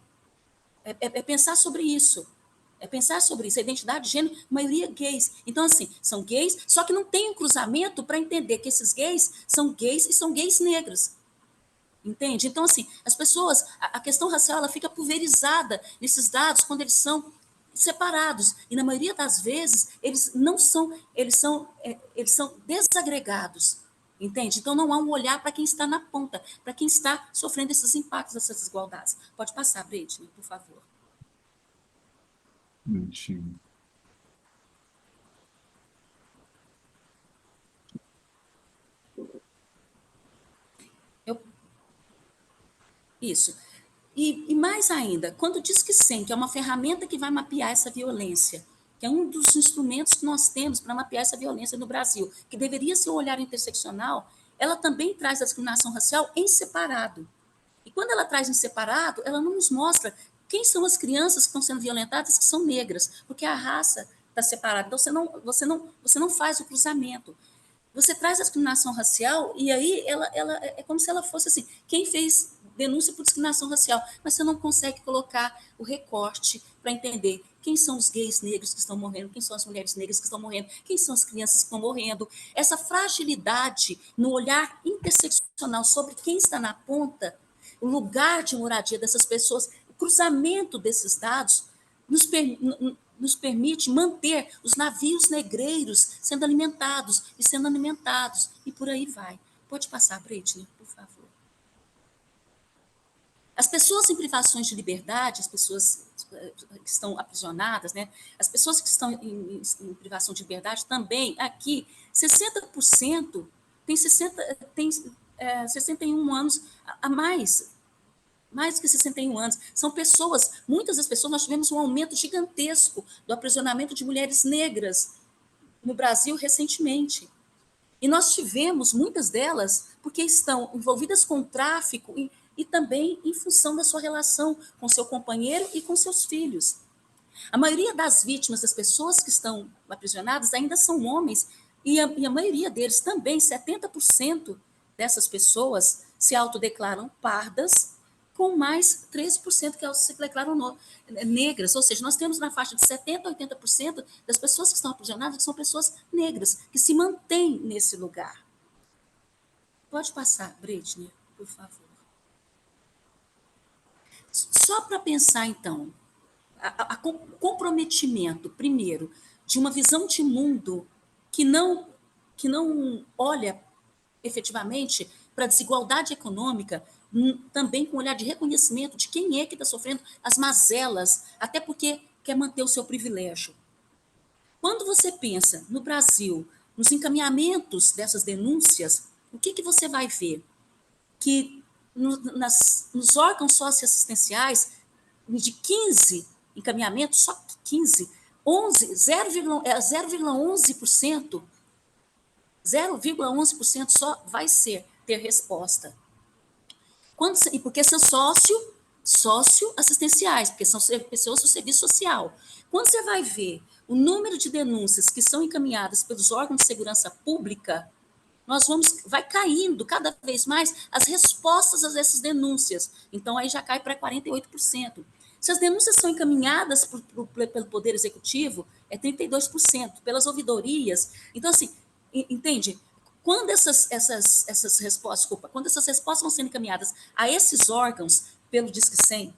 É pensar sobre isso. É pensar sobre isso. A identidade de gênero, maioria gays. Então, assim, são gays, só que não tem um cruzamento para entender que esses gays e são gays negros. Entende? Então, assim, as pessoas, a questão racial, ela fica pulverizada nesses dados quando eles são separados. E, na maioria das vezes, eles são desagregados. Entende? Então, não há um olhar para quem está na ponta, para quem está sofrendo esses impactos dessas desigualdades. Pode passar, Breitner, por favor. Bonitinho. Isso. E mais ainda, quando diz que sim, que é uma ferramenta que vai mapear essa violência, que é um dos instrumentos que nós temos para mapear essa violência no Brasil, que deveria ser um olhar interseccional, ela também traz a discriminação racial em separado. E quando ela traz em separado, ela não nos mostra quem são as crianças que estão sendo violentadas que são negras, porque a raça está separada. Então, você não faz o cruzamento. Você traz a discriminação racial e aí ela é como se ela fosse assim, quem fez denúncia por discriminação racial, mas você não consegue colocar o recorte para entender quem são os gays negros que estão morrendo, quem são as mulheres negras que estão morrendo, quem são as crianças que estão morrendo. Essa fragilidade no olhar interseccional sobre quem está na ponta, o lugar de moradia dessas pessoas, o cruzamento desses dados nos permite manter os navios negreiros sendo alimentados, e por aí vai. Pode passar, Breitner, por favor. As pessoas em privações de liberdade, as pessoas que estão aprisionadas, né? As pessoas que estão em privação de liberdade também, aqui, 60% tem 61 anos a mais que 61 anos. São pessoas, muitas das pessoas, nós tivemos um aumento gigantesco do aprisionamento de mulheres negras no Brasil recentemente. E nós tivemos muitas delas porque estão envolvidas com tráfico e também em função da sua relação com seu companheiro e com seus filhos. A maioria das vítimas, das pessoas que estão aprisionadas, ainda são homens, e a maioria deles também, 70% dessas pessoas se autodeclaram pardas, com mais 13% que se declaram negras. Ou seja, nós temos na faixa de 70% a 80% das pessoas que estão aprisionadas que são pessoas negras, que se mantêm nesse lugar. Pode passar, Breitner, por favor. Só para pensar, então, o comprometimento, primeiro, de uma visão de mundo que não olha efetivamente para a desigualdade econômica, também com um olhar de reconhecimento de quem é que está sofrendo as mazelas, até porque quer manter o seu privilégio. Quando você pensa no Brasil, nos encaminhamentos dessas denúncias, o que você vai ver? Que nos órgãos socioassistenciais, de 15 encaminhamentos, só 15, 0,11%, 0,11% só vai ter resposta. E porque são socioassistenciais, porque são pessoas do serviço social. Quando você vai ver o número de denúncias que são encaminhadas pelos órgãos de segurança pública, vai caindo cada vez mais as respostas a essas denúncias. Então, aí já cai para 48%. Se as denúncias são encaminhadas pelo Poder Executivo, é 32%. Pelas ouvidorias. Então, assim, entende? Quando essas respostas, quando essas respostas vão sendo encaminhadas a esses órgãos, pelo Disque 100,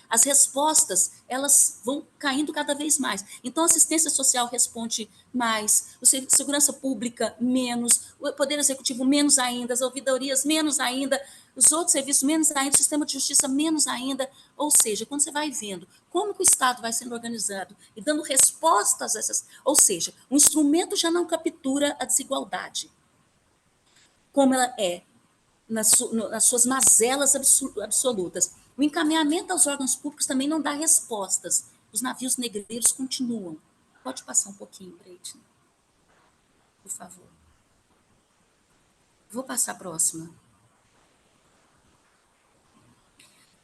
as respostas, elas vão caindo cada vez mais. Então, a assistência social responde mais, o segurança pública menos, o Poder Executivo menos ainda, as ouvidorias menos ainda, os outros serviços menos ainda, o sistema de justiça menos ainda. Ou seja, quando você vai vendo como que o Estado vai sendo organizado e dando respostas a essas... Ou seja, o instrumento já não captura a desigualdade, como ela é, nas suas mazelas absolutas. O encaminhamento aos órgãos públicos também não dá respostas. Os navios negreiros continuam. Pode passar um pouquinho, Breitner, por favor. Vou passar a próxima.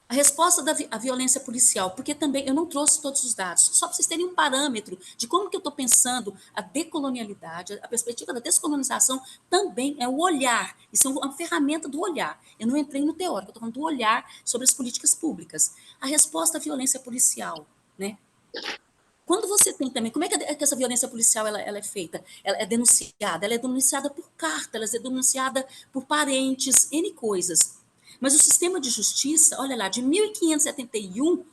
A resposta da violência policial, porque também eu não trouxe todos os dados, só para vocês terem um parâmetro de como que eu estou pensando a decolonialidade, a perspectiva da descolonização também é o olhar, isso é uma ferramenta do olhar. Eu não entrei no teórico, eu estou falando do olhar sobre as políticas públicas. A resposta à violência policial, né? Quando você tem também, como é que essa violência policial ela é feita? Ela é denunciada por carta, ela é denunciada por parentes, N coisas. Mas o sistema de justiça, olha lá, de 1.571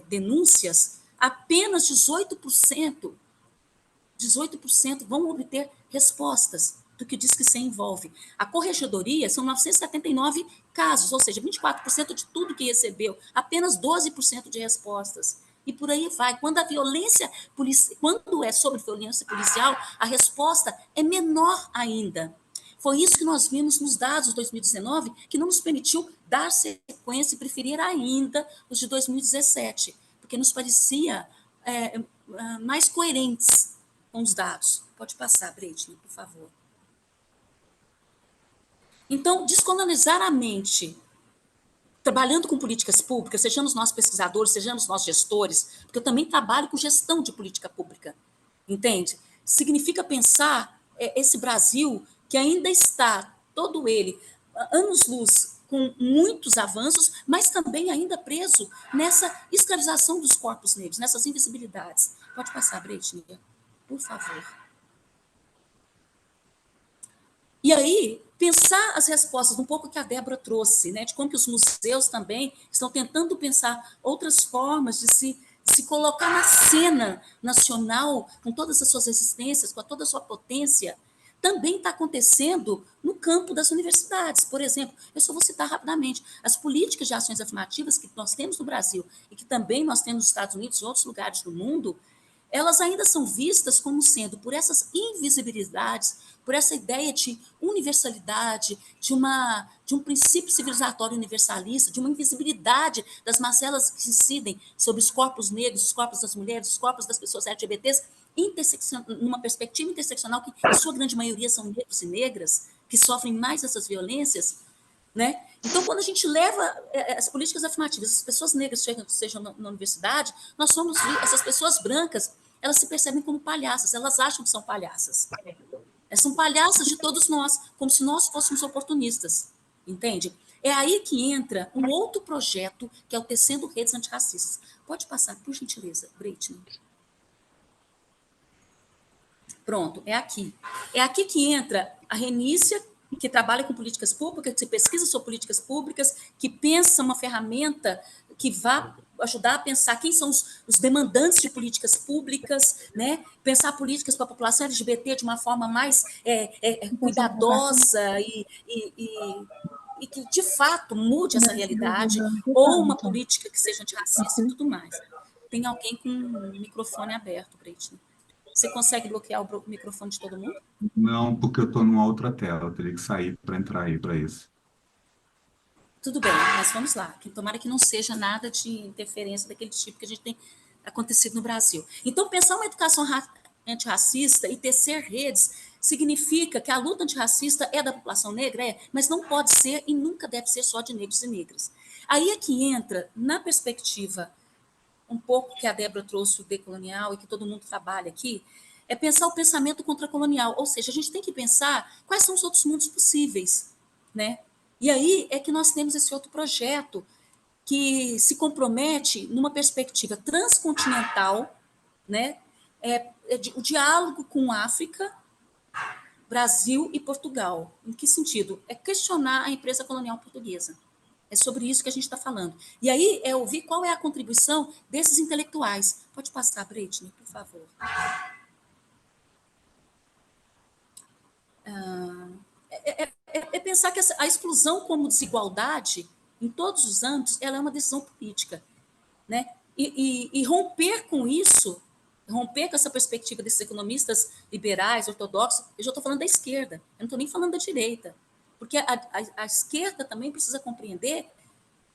denúncias, apenas 18% vão obter respostas do que diz que se envolve. A corregedoria são 979 casos, ou seja, 24% de tudo que recebeu, apenas 12% de respostas. E por aí vai. Quando é sobre violência policial, a resposta é menor ainda. Foi isso que nós vimos nos dados de 2019, que não nos permitiu dar sequência e preferir ainda os de 2017, porque nos parecia mais coerentes com os dados. Pode passar, Breitner, por favor. Então, descolonizar a mente, trabalhando com políticas públicas, sejamos nós pesquisadores, sejamos nós gestores, porque eu também trabalho com gestão de política pública, entende? Significa pensar esse Brasil que ainda está, todo ele, anos-luz, com muitos avanços, mas também ainda preso nessa escravização dos corpos negros, nessas invisibilidades. Pode passar, Breitner, por favor. E aí, pensar as respostas, um pouco que a Débora trouxe, né, de como que os museus também estão tentando pensar outras formas de se colocar na cena nacional, com todas as suas existências, com toda a sua potência, também está acontecendo no campo das universidades. Por exemplo, eu só vou citar rapidamente, as políticas de ações afirmativas que nós temos no Brasil e que também nós temos nos Estados Unidos e outros lugares do mundo, elas ainda são vistas como sendo, por essas invisibilidades, por essa ideia de universalidade, de um princípio civilizatório universalista, de uma invisibilidade das mazelas que incidem sobre os corpos negros, os corpos das mulheres, os corpos das pessoas LGBTs, numa perspectiva interseccional que, em sua grande maioria, são negros e negras, que sofrem mais essas violências, né? Então, quando a gente leva as políticas afirmativas, as pessoas negras sejam na universidade, essas pessoas brancas, elas se percebem como palhaças, elas acham que são palhaças. Elas são palhaças de todos nós, como se nós fôssemos oportunistas, entende? É aí que entra um outro projeto, que é o Tecendo Redes Antirracistas. Pode passar, por gentileza, Breitner. Pronto, é aqui. É aqui que entra a Renícia, que trabalha com políticas públicas, que pesquisa sobre políticas públicas, que pensa uma ferramenta que vá ajudar a pensar quem são os demandantes de políticas públicas, né? Pensar políticas para a população LGBT de uma forma mais cuidadosa e que, de fato, mude essa realidade, ou uma política que seja antirracista e tudo mais. Tem alguém com o microfone aberto, Breitner. Você consegue bloquear o microfone de todo mundo? Não, porque eu estou numa outra tela, eu teria que sair para entrar aí para isso. Tudo bem, mas vamos lá. Tomara que não seja nada de interferência daquele tipo que a gente tem acontecido no Brasil. Então, pensar uma educação antirracista e tecer redes significa que a luta antirracista é da população negra, mas não pode ser e nunca deve ser só de negros e negras. Aí é que entra, na perspectiva um pouco que a Débora trouxe o decolonial e que todo mundo trabalha aqui, é pensar o pensamento contracolonial, ou seja, a gente tem que pensar quais são os outros mundos possíveis, né? E aí é que nós temos esse outro projeto que se compromete numa perspectiva transcontinental, né? O diálogo com África, Brasil e Portugal. Em que sentido? É questionar a empresa colonial portuguesa. É sobre isso que a gente está falando. E aí é ouvir qual é a contribuição desses intelectuais. Pode passar, Britney, por favor. É pensar que a exclusão como desigualdade, em todos os âmbitos, ela é uma decisão política, né? E romper com isso, romper com essa perspectiva desses economistas liberais, ortodoxos, eu já estou falando da esquerda, eu não estou nem falando da direita, porque a esquerda também precisa compreender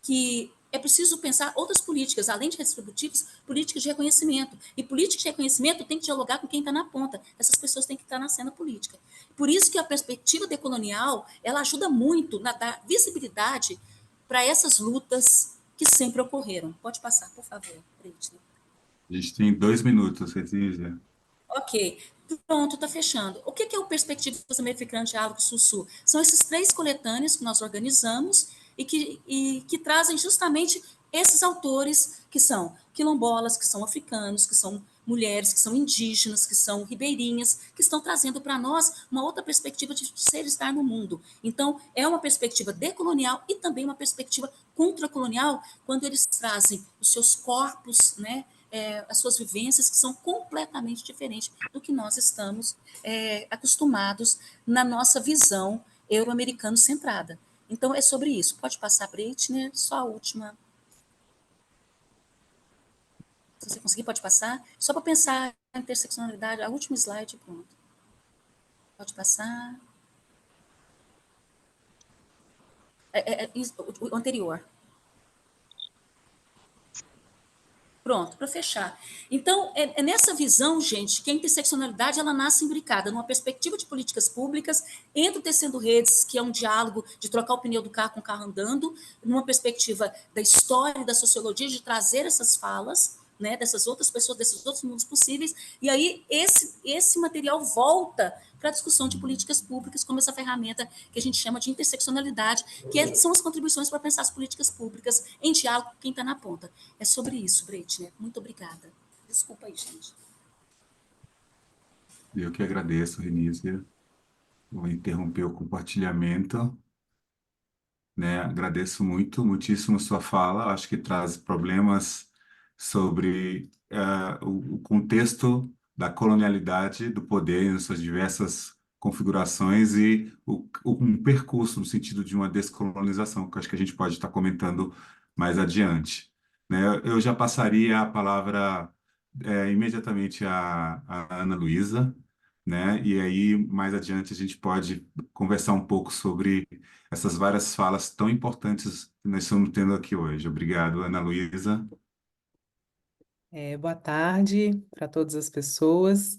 que é preciso pensar outras políticas, além de redistributivas, políticas de reconhecimento. E políticas de reconhecimento tem que dialogar com quem está na ponta. Essas pessoas têm que estar na cena política. Por isso que a perspectiva decolonial, ela ajuda muito na dar visibilidade para essas lutas que sempre ocorreram. Pode passar, por favor, Britney. A gente tem 2 minutos, Letícia. Ok, pronto, está fechando. O que é o Perspectivas Americanas Diálogo Sul-Sul? São esses 3 coletâneos que nós organizamos e que trazem justamente esses autores que são quilombolas, que são africanos, que são mulheres, que são indígenas, que são ribeirinhas, que estão trazendo para nós uma outra perspectiva de ser e estar no mundo. Então, é uma perspectiva decolonial e também uma perspectiva contracolonial, quando eles trazem os seus corpos, né, as suas vivências, que são completamente diferentes do que nós estamos acostumados na nossa visão euro-americano centrada. Então, é sobre isso. Pode passar, Britney, só a última. Se você conseguir, pode passar. Só para pensar a interseccionalidade, a última slide, pronto. Pode passar. O anterior. Pronto, para fechar. Então, é nessa visão, gente, que a interseccionalidade ela nasce imbricada numa perspectiva de políticas públicas, entre o Tecendo Redes, que é um diálogo de trocar o pneu do carro com o carro andando, numa perspectiva da história e da sociologia, de trazer essas falas, né, dessas outras pessoas, desses outros mundos possíveis, e aí esse material volta para a discussão de políticas públicas como essa ferramenta que a gente chama de interseccionalidade, são as contribuições para pensar as políticas públicas em diálogo com quem está na ponta. É sobre isso, Britney. Muito obrigada. Desculpa aí, gente. Eu que agradeço, Renícia. Vou interromper o compartilhamento, né? Agradeço muito, muitíssimo sua fala. Acho que traz problemas sobre o contexto da colonialidade, do poder em suas diversas configurações e um percurso no sentido de uma descolonização, que eu acho que a gente pode estar comentando mais adiante, né? Eu já passaria a palavra imediatamente à Ana Luísa, né? E aí, mais adiante, a gente pode conversar um pouco sobre essas várias falas tão importantes que nós estamos tendo aqui hoje. Obrigado, Ana Luísa. Boa tarde para todas as pessoas.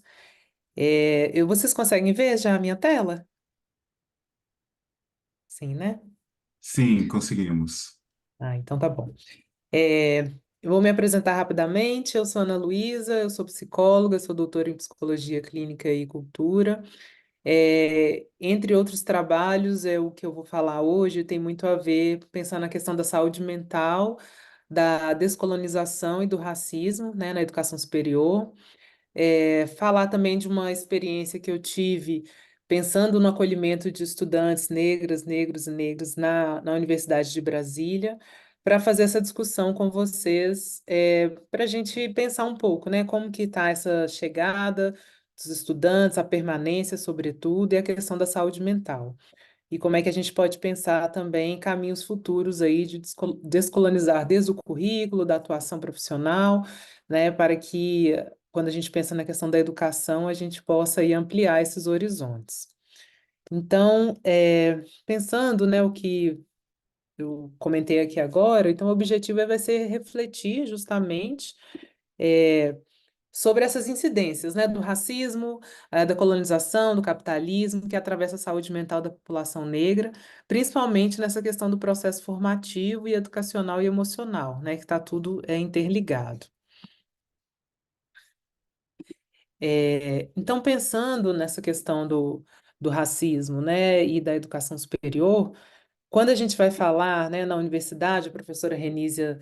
Vocês conseguem ver já a minha tela? Sim, né? Sim, conseguimos. Então tá bom. É, eu vou me apresentar rapidamente. Eu sou Ana Luísa, eu sou psicóloga, sou doutora em psicologia clínica e cultura. Entre outros trabalhos, o que eu vou falar hoje tem muito a ver, pensando na questão da saúde mental, da descolonização e do racismo, né, na educação superior. Falar também de uma experiência que eu tive pensando no acolhimento de estudantes negras, negros e negras na Universidade de Brasília, para fazer essa discussão com vocês, para a gente pensar um pouco, né, como que está essa chegada dos estudantes, a permanência, sobretudo, e a questão da saúde mental. E como é que a gente pode pensar também em caminhos futuros aí de descolonizar desde o currículo, da atuação profissional, né, para que, quando a gente pensa na questão da educação, a gente possa aí ampliar esses horizontes. Então, pensando, né, o que eu comentei aqui agora, então o objetivo vai ser refletir justamente sobre essas incidências, né, do racismo, da colonização, do capitalismo, que atravessa a saúde mental da população negra, principalmente nessa questão do processo formativo e educacional e emocional, né, que está tudo interligado. Então, pensando nessa questão do racismo, né, e da educação superior, quando a gente vai falar, né, na universidade, a professora Renísia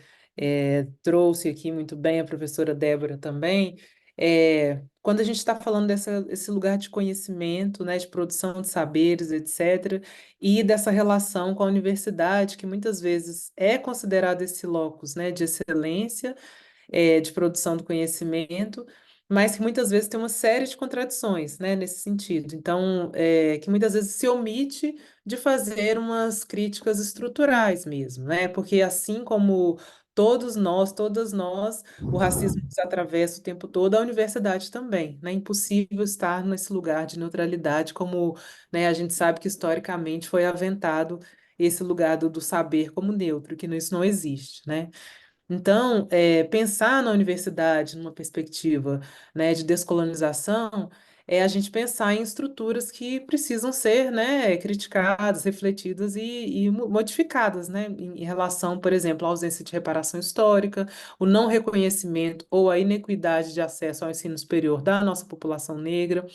trouxe aqui muito bem, a professora Débora também, quando a gente está falando desse lugar de conhecimento, né, de produção de saberes, etc., e dessa relação com a universidade, que muitas vezes é considerado esse locus, né, de excelência, de produção do conhecimento, mas que muitas vezes tem uma série de contradições, né, nesse sentido. Então, que muitas vezes se omite de fazer umas críticas estruturais mesmo, né? Porque assim como todos nós, todas nós, o racismo nos atravessa o tempo todo, a universidade também, né? É impossível estar nesse lugar de neutralidade, como, né, a gente sabe que historicamente foi aventado esse lugar do saber como neutro, que isso não existe, né? Então, pensar na universidade numa perspectiva, né, de descolonização é a gente pensar em estruturas que precisam ser, né, criticadas, refletidas e modificadas, né, em relação, por exemplo, à ausência de reparação histórica, o não reconhecimento ou a inequidade de acesso ao ensino superior da nossa população negra,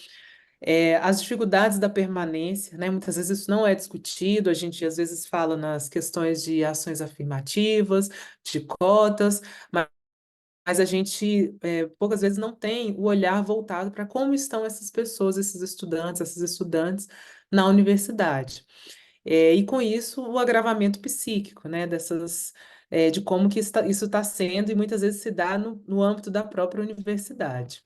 as dificuldades da permanência, né? Muitas vezes isso não é discutido, a gente às vezes fala nas questões de ações afirmativas, de cotas, mas a gente poucas vezes não tem o olhar voltado para como estão essas pessoas, esses estudantes, essas estudantes na universidade. E com isso, o agravamento psíquico, né? De como que isso está sendo, e muitas vezes se dá no âmbito da própria universidade.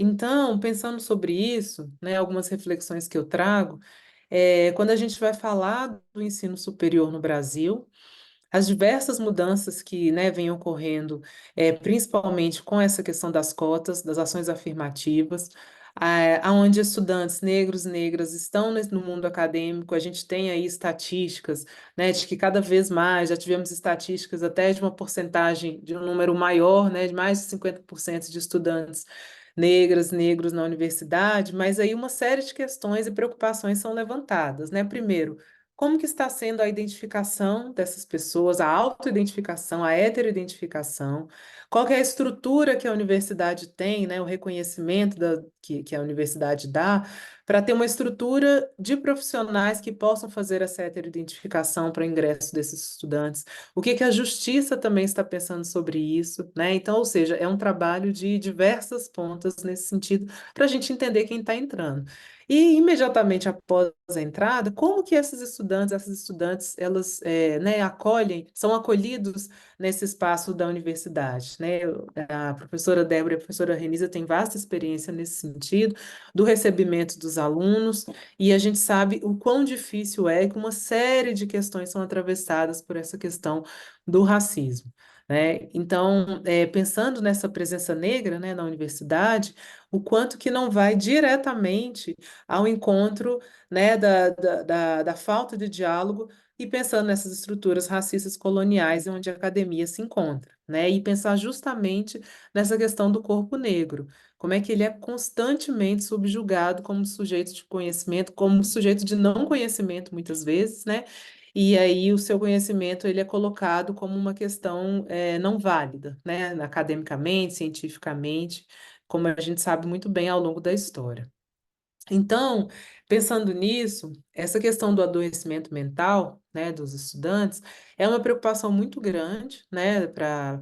Então, pensando sobre isso, né, algumas reflexões que eu trago, quando a gente vai falar do ensino superior no Brasil, as diversas mudanças que, né, vêm ocorrendo, principalmente com essa questão das cotas, das ações afirmativas, aonde estudantes negros e negras estão no mundo acadêmico, a gente tem aí estatísticas, né, de que cada vez mais, já tivemos estatísticas até de uma porcentagem, de um número maior, né, de mais de 50% de estudantes negras, negros na universidade, mas aí uma série de questões e preocupações são levantadas, né? Primeiro, como que está sendo a identificação dessas pessoas, a autoidentificação, a heteroidentificação, qual que é a estrutura que a universidade tem, né, o reconhecimento que a universidade dá, para ter uma estrutura de profissionais que possam fazer essa heteroidentificação para o ingresso desses estudantes. O que que a justiça também está pensando sobre isso, né? Então, ou seja, é um trabalho de diversas pontas nesse sentido, para a gente entender quem está entrando. E imediatamente após a entrada, como que essas estudantes, elas, né, são acolhidos nesse espaço da universidade, né? A professora Débora e a professora Renisa têm vasta experiência nesse sentido, do recebimento dos alunos, e a gente sabe o quão difícil é que uma série de questões são atravessadas por essa questão do racismo. Né? Então, pensando nessa presença negra, né, na universidade, o quanto que não vai diretamente ao encontro, né, da falta de diálogo e pensando nessas estruturas racistas coloniais onde a academia se encontra, né, e pensar justamente nessa questão do corpo negro, como é que ele é constantemente subjugado como sujeito de conhecimento, como sujeito de não conhecimento muitas vezes, né, e aí o seu conhecimento ele é colocado como uma questão não válida, né, academicamente, cientificamente, como a gente sabe muito bem ao longo da história. Então, pensando nisso, essa questão do adoecimento mental, né, dos estudantes, é uma preocupação muito grande, né, para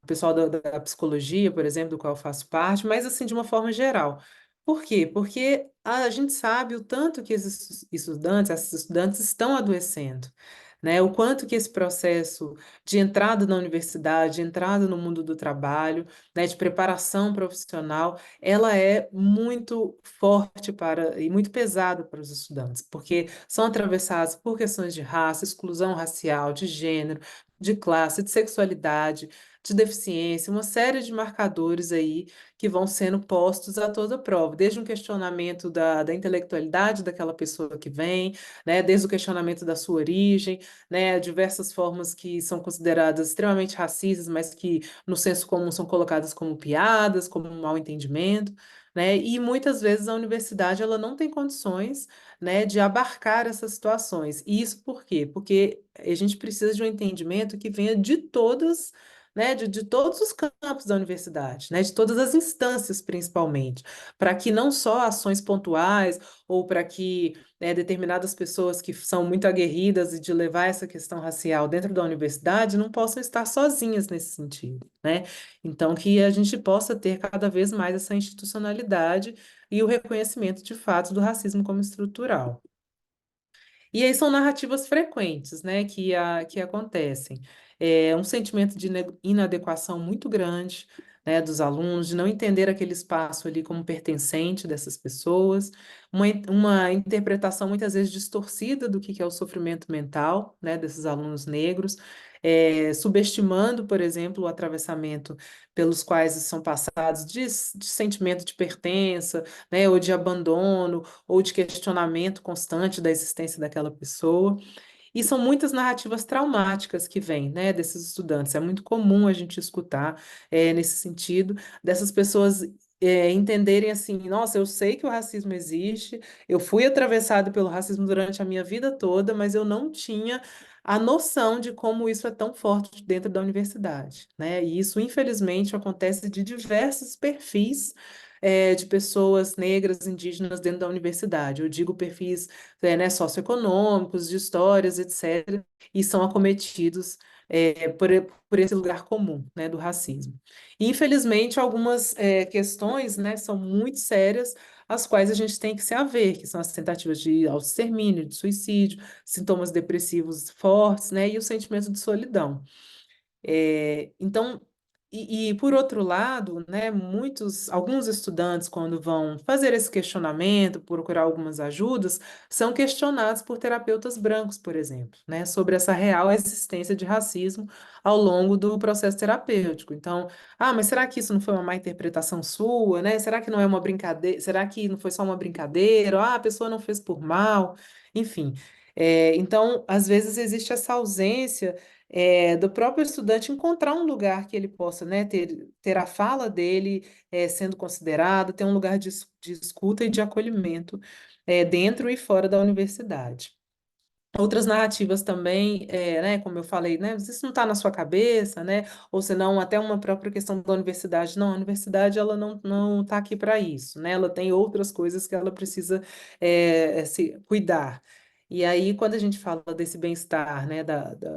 o pessoal da psicologia, por exemplo, do qual eu faço parte, mas assim, de uma forma geral. Por quê? Porque a gente sabe o tanto que esses estudantes, essas estudantes estão adoecendo, né? O quanto que esse processo de entrada na universidade, de entrada no mundo do trabalho, né, de preparação profissional, ela é muito forte e muito pesada para os estudantes, porque são atravessados por questões de raça, exclusão racial, de gênero, de classe, de sexualidade, de deficiência, uma série de marcadores aí que vão sendo postos a toda prova, desde um questionamento da intelectualidade daquela pessoa que vem, né, desde o questionamento da sua origem, né, diversas formas que são consideradas extremamente racistas, mas que no senso comum são colocadas como piadas, como um mal entendimento, né, e muitas vezes a universidade ela não tem condições, né, de abarcar essas situações. E isso por quê? Porque a gente precisa de um entendimento que venha de todas, né, de todos os campos da universidade, né, de todas as instâncias, principalmente, para que não só ações pontuais ou para que determinadas pessoas que são muito aguerridas e de levar essa questão racial dentro da universidade não possam estar sozinhas nesse sentido, né? Então, que a gente possa ter cada vez mais essa institucionalidade e o reconhecimento de fato do racismo como estrutural. E aí são narrativas frequentes, né, que acontecem. É um sentimento de inadequação muito grande, né, dos alunos, de não entender aquele espaço ali como pertencente dessas pessoas, uma interpretação muitas vezes distorcida do que é o sofrimento mental, né, desses alunos negros, subestimando, por exemplo, o atravessamento pelos quais são passados de sentimento de pertença, né, ou de abandono, ou de questionamento constante da existência daquela pessoa. E são muitas narrativas traumáticas que vêm, né, desses estudantes. É muito comum a gente escutar, nesse sentido, dessas pessoas entenderem assim, nossa, eu sei que o racismo existe, eu fui atravessado pelo racismo durante a minha vida toda, mas eu não tinha a noção de como isso é tão forte dentro da universidade, né? E isso, infelizmente, acontece de diversos perfis de pessoas negras, indígenas dentro da universidade. Eu digo perfis né, socioeconômicos, de histórias, etc., e são acometidos por esse lugar comum, né, do racismo. E, infelizmente, algumas questões, né, são muito sérias, às quais a gente tem que se haver, que são as tentativas de autoextermínio, de suicídio, sintomas depressivos fortes, né, e o sentimento de solidão. Então, por outro lado, né, alguns estudantes, quando vão fazer esse questionamento, procurar algumas ajudas, são questionados por terapeutas brancos, por exemplo, né, sobre essa real existência de racismo ao longo do processo terapêutico. Então, mas será que isso não foi uma má interpretação sua, né? Será que não é uma brincadeira? Será que não foi só uma brincadeira? A pessoa não fez por mal? Enfim. Então, às vezes existe essa ausência do próprio estudante encontrar um lugar que ele possa, né, ter a fala dele sendo considerada, ter um lugar de escuta e de acolhimento dentro e fora da universidade. Outras narrativas também, né, como eu falei, né, isso não está na sua cabeça, né, ou senão até uma própria questão da universidade. Não, a universidade ela não está aqui para isso, né, ela tem outras coisas que ela precisa se cuidar. E aí, quando a gente fala desse bem-estar, né,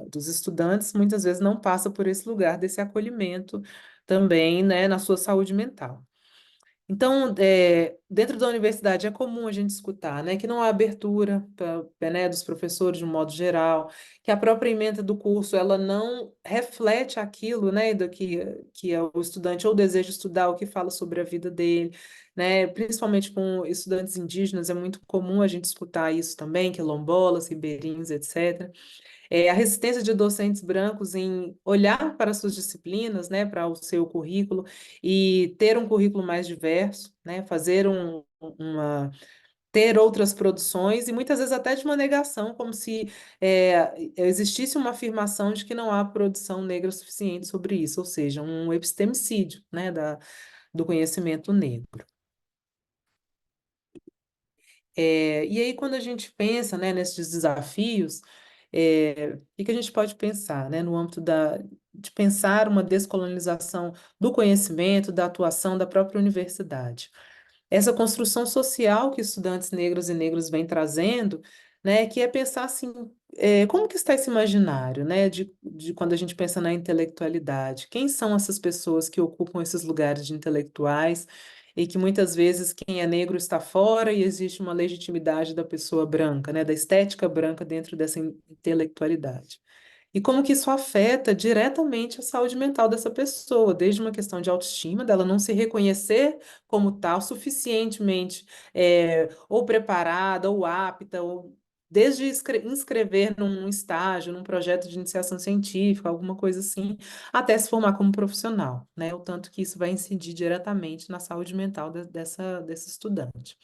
dos estudantes, muitas vezes não passa por esse lugar desse acolhimento também, né, na sua saúde mental. Então, dentro da universidade é comum a gente escutar, né, que não há abertura né, dos professores de um modo geral, que a própria ementa do curso ela não reflete aquilo, né, do que é o estudante ou deseja estudar, o que fala sobre a vida dele, né, principalmente com estudantes indígenas, é muito comum a gente escutar isso também, quilombolas, ribeirinhos, etc. A resistência de docentes brancos em olhar para suas disciplinas, né, para o seu currículo e ter um currículo mais diverso, né, ter outras produções e muitas vezes até de uma negação, como se existisse uma afirmação de que não há produção negra suficiente sobre isso, ou seja, um epistemicídio, né, do conhecimento negro. E aí, quando a gente pensa, né, nesses desafios, o que a gente pode pensar, né, no âmbito de pensar uma descolonização do conhecimento, da atuação da própria universidade? Essa construção social que estudantes negros e negros vêm trazendo, né, que é pensar assim, como que está esse imaginário, né, de quando a gente pensa na intelectualidade? Quem são essas pessoas que ocupam esses lugares de intelectuais e que muitas vezes quem é negro está fora e existe uma legitimidade da pessoa branca, né, da estética branca dentro dessa intelectualidade? E como que isso afeta diretamente a saúde mental dessa pessoa, desde uma questão de autoestima, dela não se reconhecer como tal, suficientemente ou preparada, ou apta, ou desde inscrever num estágio, num projeto de iniciação científica, alguma coisa assim, até se formar como profissional, né? O tanto que isso vai incidir diretamente na saúde mental desse estudante.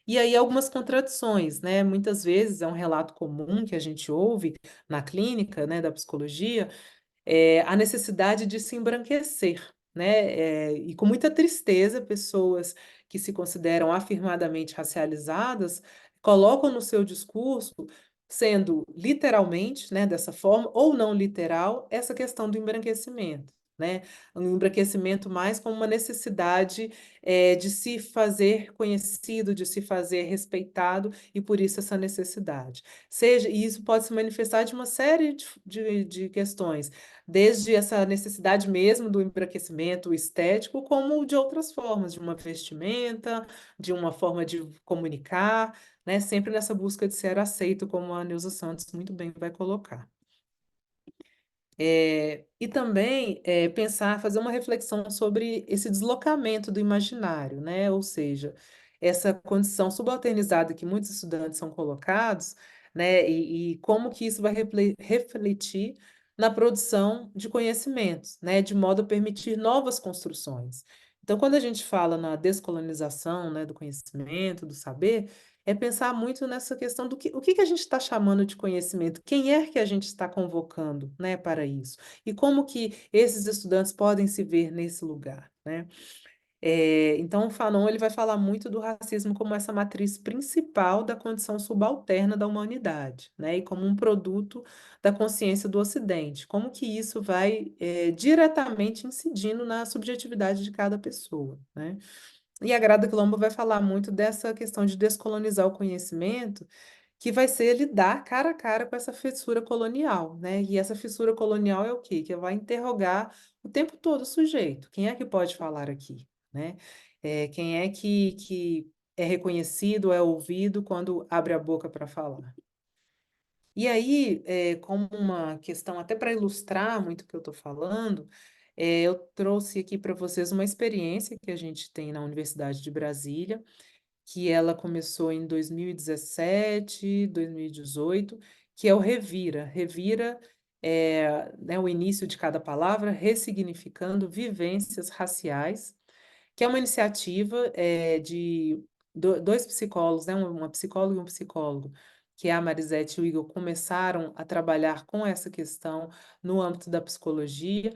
E aí algumas contradições, né? Muitas vezes é um relato comum que a gente ouve na clínica, né, da psicologia, a necessidade de se embranquecer, né? E com muita tristeza, pessoas que se consideram afirmadamente racializadas colocam no seu discurso, sendo literalmente, né, dessa forma, ou não literal, essa questão do embranquecimento. Né? Um embranquecimento mais como uma necessidade de se fazer conhecido, de se fazer respeitado, e por isso essa necessidade. E isso pode se manifestar de uma série de questões, desde essa necessidade mesmo do embranquecimento estético, como de outras formas, de uma vestimenta, de uma forma de comunicar, né? Sempre nessa busca de ser aceito, como a Neuza Santos muito bem vai colocar. E também pensar, fazer uma reflexão sobre esse deslocamento do imaginário, né? Ou seja, essa condição subalternizada que muitos estudantes são colocados, né? E como que isso vai refletir na produção de conhecimentos, né? De modo a permitir novas construções. Então, quando a gente fala na descolonização, né, do conhecimento, do saber, é pensar muito nessa questão do o que que a gente está chamando de conhecimento, quem é que a gente está convocando, né, para isso, e como que esses estudantes podem se ver nesse lugar, né? Então, o Fanon ele vai falar muito do racismo como essa matriz principal da condição subalterna da humanidade, né, e como um produto da consciência do Ocidente, como que isso vai diretamente incidindo na subjetividade de cada pessoa, né? E a Grada Quilombo vai falar muito dessa questão de descolonizar o conhecimento, que vai ser lidar cara a cara com essa fissura colonial, né? E essa fissura colonial é o quê? Que vai interrogar o tempo todo o sujeito. Quem é que pode falar aqui, né? Quem é que é reconhecido, é ouvido quando abre a boca para falar? E aí, como uma questão até para ilustrar muito o que eu estou falando, eu trouxe aqui para vocês uma experiência que a gente tem na Universidade de Brasília, que ela começou em 2017, 2018, que é o Revira. Revira é, né, o início de cada palavra, ressignificando vivências raciais, que é uma iniciativa de dois psicólogos, né, uma psicóloga e um psicólogo, que é a Marisete e o Igor, começaram a trabalhar com essa questão no âmbito da psicologia,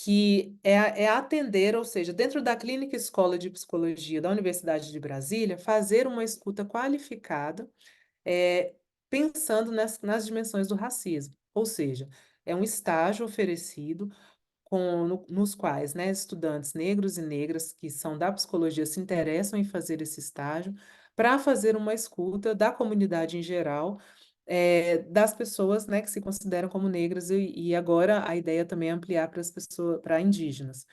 que é atender, ou seja, dentro da Clínica Escola de Psicologia da Universidade de Brasília, fazer uma escuta qualificada, é, pensando nas dimensões do racismo. Ou seja, é um estágio oferecido nos quais, né, estudantes negros e negras que são da psicologia se interessam em fazer esse estágio para fazer uma escuta da comunidade em geral, das pessoas, né, que se consideram como negras e agora a ideia também é ampliar para as pessoas, para indígenas.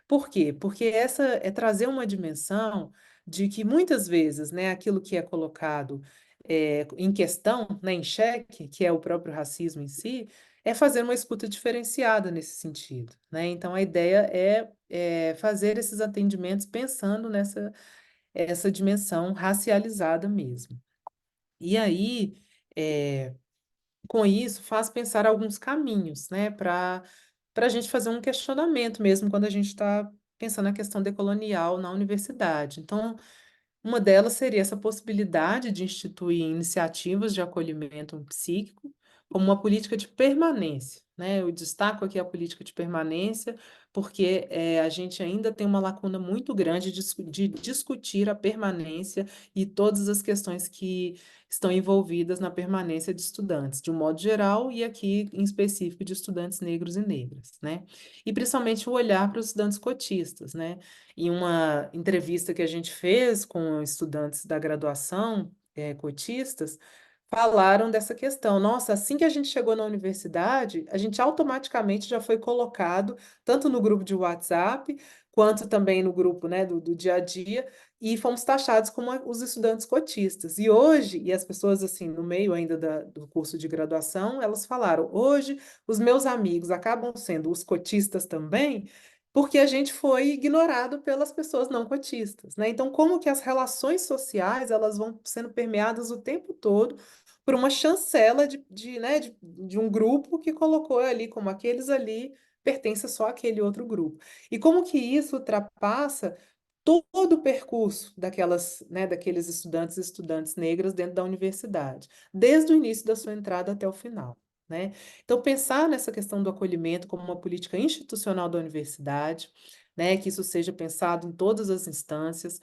Por quê? Porque essa é trazer uma dimensão de que muitas vezes, né, aquilo que é colocado em questão, né, em xeque, que é o próprio racismo em si, é fazer uma escuta diferenciada nesse sentido, né? Então, a ideia é fazer esses atendimentos pensando nessa essa dimensão racializada mesmo. E aí, é, com isso, faz pensar alguns caminhos, né, para a gente fazer um questionamento mesmo quando a gente está pensando na questão decolonial na universidade. Então, uma delas seria essa possibilidade de instituir iniciativas de acolhimento psíquico como uma política de permanência, né? Eu destaco aqui a política de permanência porque a gente ainda tem uma lacuna muito grande de discutir a permanência e todas as questões que estão envolvidas na permanência de estudantes, de um modo geral, e aqui em específico de estudantes negros e negras, né? E principalmente o olhar para os estudantes cotistas, né? Em uma entrevista que a gente fez com estudantes da graduação, cotistas, falaram dessa questão. Nossa, assim que a gente chegou na universidade, a gente automaticamente já foi colocado, tanto no grupo de WhatsApp, quanto também no grupo, né, do dia a dia, e fomos taxados como os estudantes cotistas. E hoje, e as pessoas, assim, no meio ainda do curso de graduação, elas falaram, hoje os meus amigos acabam sendo os cotistas também, porque a gente foi ignorado pelas pessoas não cotistas, né? Então, como que as relações sociais elas vão sendo permeadas o tempo todo por uma chancela de um grupo que colocou ali como aqueles ali pertence só àquele outro grupo. E como que isso ultrapassa todo o percurso daqueles estudantes e estudantes negras dentro da universidade, desde o início da sua entrada até o final, né? Então, pensar nessa questão do acolhimento como uma política institucional da universidade, né, que isso seja pensado em todas as instâncias,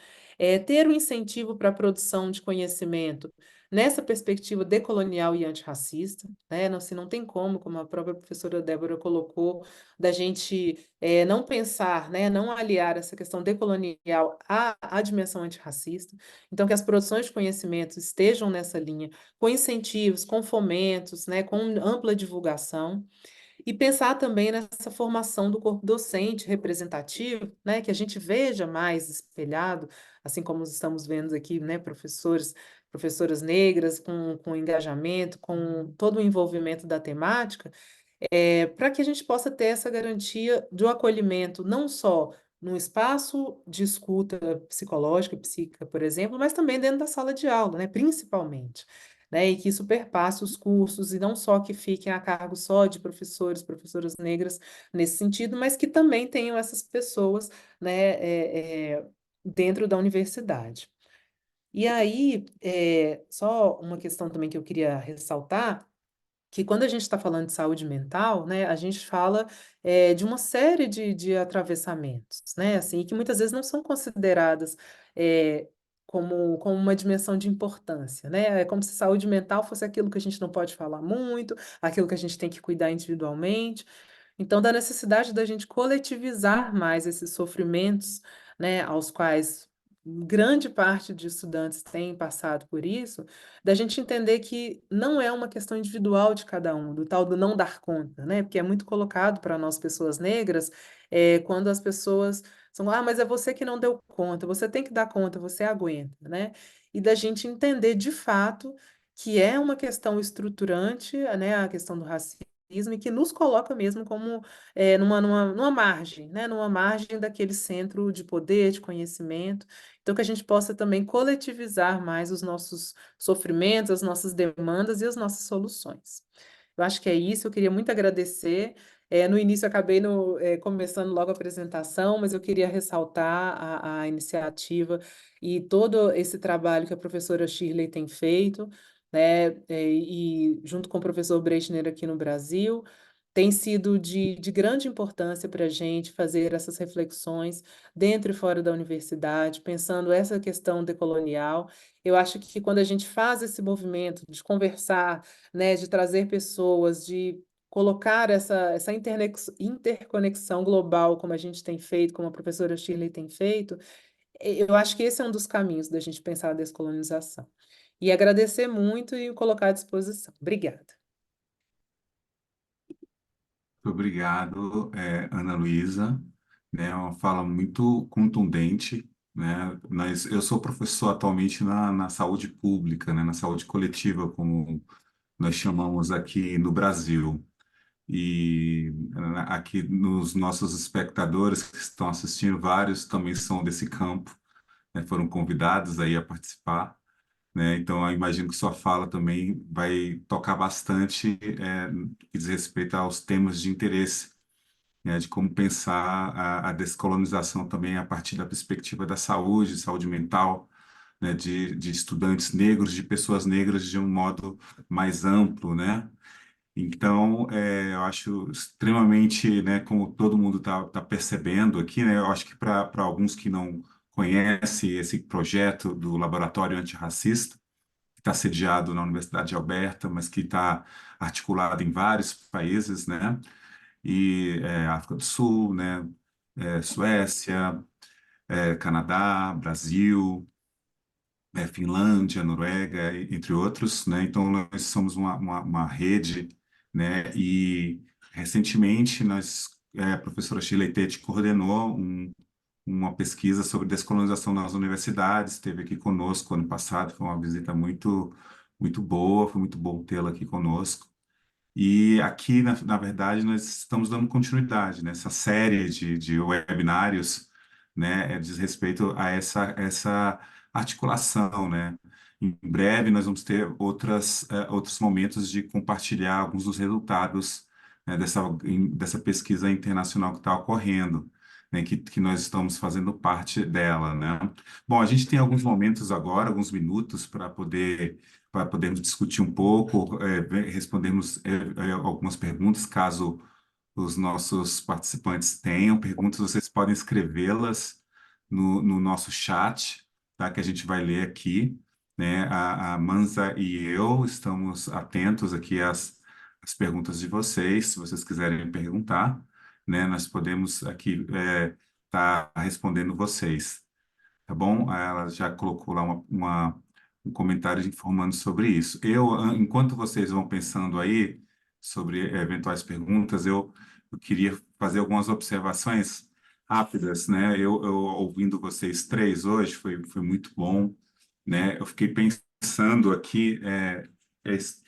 ter um incentivo para a produção de conhecimento nessa perspectiva decolonial e antirracista, né? Não, se não tem como a própria professora Débora colocou, da gente não pensar, né, não aliar essa questão decolonial à dimensão antirracista. Então, que as produções de conhecimento estejam nessa linha, com incentivos, com fomentos, né, com ampla divulgação. E pensar também nessa formação do corpo docente representativo, né, que a gente veja mais espelhado, assim como estamos vendo aqui, né, professoras negras com engajamento, com todo o envolvimento da temática, para que a gente possa ter essa garantia do acolhimento, não só num espaço de escuta psicológica, psíquica, por exemplo, mas também dentro da sala de aula, né, principalmente. Né, e que isso perpasse os cursos, e não só que fiquem a cargo só de professores, professoras negras nesse sentido, mas que também tenham essas pessoas, né, dentro da universidade. E aí, só uma questão também que eu queria ressaltar, que quando a gente está falando de saúde mental, né, a gente fala de uma série de atravessamentos, né, assim, que muitas vezes não são consideradas como uma dimensão de importância, né, é como se saúde mental fosse aquilo que a gente não pode falar muito, aquilo que a gente tem que cuidar individualmente, então da necessidade da gente coletivizar mais esses sofrimentos, né, aos quais grande parte de estudantes tem passado por isso, da gente entender que não é uma questão individual de cada um, do tal do não dar conta, né? Porque é muito colocado para nós, pessoas negras, quando as pessoas são, mas é você que não deu conta, você tem que dar conta, você aguenta, né? E da gente entender de fato que é uma questão estruturante, né? A questão do racismo, e que nos coloca mesmo como numa margem, né? Numa margem daquele centro de poder, de conhecimento. Então, que a gente possa também coletivizar mais os nossos sofrimentos, as nossas demandas e as nossas soluções. Eu acho que é isso, eu queria muito agradecer. No início, eu acabei começando logo a apresentação, mas eu queria ressaltar a iniciativa e todo esse trabalho que a professora Shirley tem feito, né, e junto com o professor Brechner aqui no Brasil, tem sido de grande importância para a gente fazer essas reflexões dentro e fora da universidade, pensando essa questão decolonial. Eu acho que quando a gente faz esse movimento de conversar, né, de trazer pessoas, de colocar essa interconexão global, como a gente tem feito, como a professora Shirley tem feito, eu acho que esse é um dos caminhos da gente pensar a descolonização. E agradecer muito e colocar à disposição. Obrigada. Muito obrigado, Ana Luísa, né? É uma fala muito contundente, né? Eu sou professor atualmente na saúde pública, né? Na saúde coletiva, como nós chamamos aqui no Brasil. E aqui nos nossos espectadores que estão assistindo, vários também são desse campo, né? Foram convidados aí a participar, né? Então, eu imagino que sua fala também vai tocar bastante, no que diz respeito aos temas de interesse, né, de como pensar a descolonização também a partir da perspectiva da saúde, saúde mental, né, de estudantes negros, de pessoas negras de um modo mais amplo, né? Então, eu acho extremamente, né, como todo mundo está percebendo aqui, né, eu acho que para alguns que não conhecem esse projeto do Laboratório Antirracista, que está sediado na Universidade de Alberta, mas que está articulado em vários países, né, e África do Sul, né, Suécia, Canadá, Brasil, Finlândia, Noruega, entre outros, né? Então, nós somos uma rede, né? E, recentemente, a professora Sheila Tete coordenou uma pesquisa sobre descolonização nas universidades, esteve aqui conosco ano passado, foi uma visita muito, muito boa, foi muito bom tê-la aqui conosco. E aqui, na verdade, nós estamos dando continuidade nessa série de webinários, né, diz respeito a essa articulação, né? em breve nós vamos ter outros momentos de compartilhar alguns dos resultados, né, dessa pesquisa internacional que está ocorrendo, né, que nós estamos fazendo parte dela, né? Bom, a gente tem alguns momentos agora, alguns minutos para podermos discutir um pouco, respondermos algumas perguntas, caso os nossos participantes tenham perguntas, vocês podem escrevê-las no nosso chat, tá? Que a gente vai ler aqui, né? A Manza e eu estamos atentos aqui às perguntas de vocês, se vocês quiserem perguntar, né? Nós podemos aqui estar respondendo vocês, tá bom? Ela já colocou lá um comentário informando sobre isso. Enquanto vocês vão pensando aí sobre eventuais perguntas, eu queria fazer algumas observações rápidas, né? Eu ouvindo vocês três hoje foi muito bom, né? Eu fiquei pensando aqui,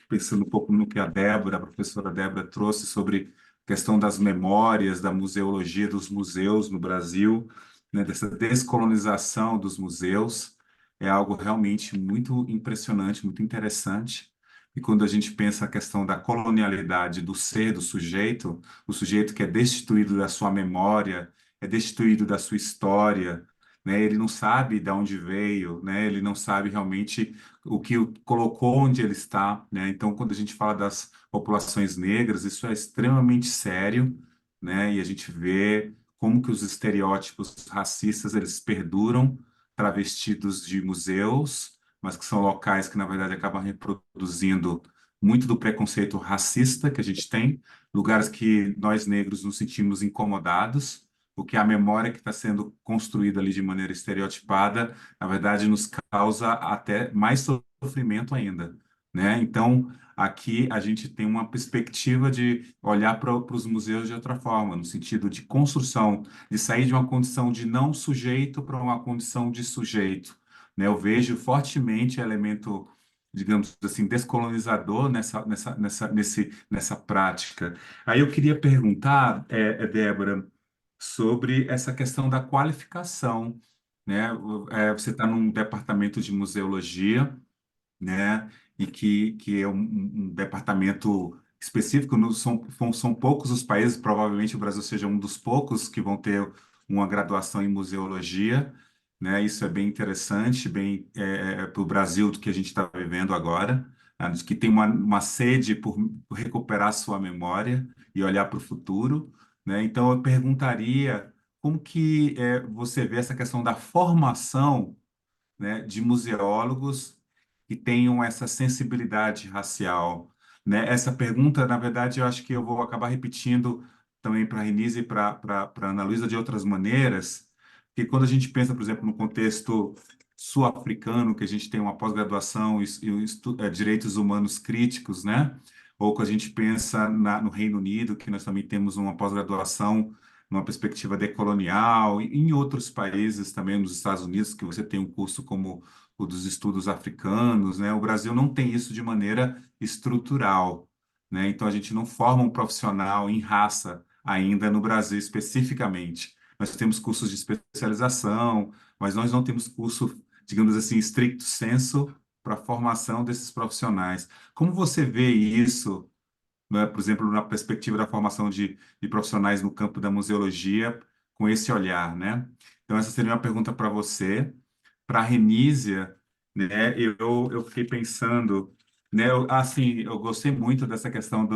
pensando um pouco no que a professora Débora trouxe sobre a questão das memórias, da museologia dos museus no Brasil, né, dessa descolonização dos museus, é algo realmente muito impressionante, muito interessante. E quando a gente pensa a questão da colonialidade do ser, do sujeito, o sujeito que é destituído da sua memória, é destituído da sua história, né? Ele não sabe de onde veio, né? Ele não sabe realmente o que o colocou onde ele está, né? Então, quando a gente fala das populações negras, isso é extremamente sério, né? E a gente vê como que os estereótipos racistas eles perduram travestidos de museus, mas que são locais que na verdade acabam reproduzindo muito do preconceito racista que a gente tem, lugares que nós negros nos sentimos incomodados, porque a memória que está sendo construída ali de maneira estereotipada, na verdade nos causa até mais sofrimento ainda, né? Então, aqui a gente tem uma perspectiva de olhar para os museus de outra forma, no sentido de construção, de sair de uma condição de não sujeito para uma condição de sujeito, né? Eu vejo fortemente elemento, digamos assim, descolonizador nessa prática. Aí eu queria perguntar, Débora, sobre essa questão da qualificação, né? Você está num departamento de museologia, né? E que é um departamento específico, são poucos os países, provavelmente o Brasil seja um dos poucos que vão ter uma graduação em museologia, né? Isso é bem interessante, bem para o Brasil do que a gente está vivendo agora, né? Que tem uma sede por recuperar sua memória e olhar para o futuro, né? Então eu perguntaria como que você vê essa questão da formação, né, de museólogos que tenham essa sensibilidade racial, né? Essa pergunta, na verdade, eu acho que eu vou acabar repetindo também para a Renise e para a Ana Luísa de outras maneiras, porque quando a gente pensa, por exemplo, no contexto sul-africano, que a gente tem uma pós-graduação em direitos humanos críticos, né? Ou quando a gente pensa no Reino Unido, que nós também temos uma pós-graduação numa perspectiva decolonial, e em outros países também, nos Estados Unidos, que você tem um curso como o dos estudos africanos, né? O Brasil não tem isso de maneira estrutural, né? Então a gente não forma um profissional em raça ainda no Brasil especificamente. Nós temos cursos de especialização, mas nós não temos curso, digamos assim, stricto sensu para a formação desses profissionais. Como você vê isso, né, por exemplo, na perspectiva da formação de profissionais no campo da museologia, com esse olhar, né? Então, essa seria uma pergunta para você. Para a Renísia, né, eu fiquei pensando, né, assim, eu gostei muito dessa questão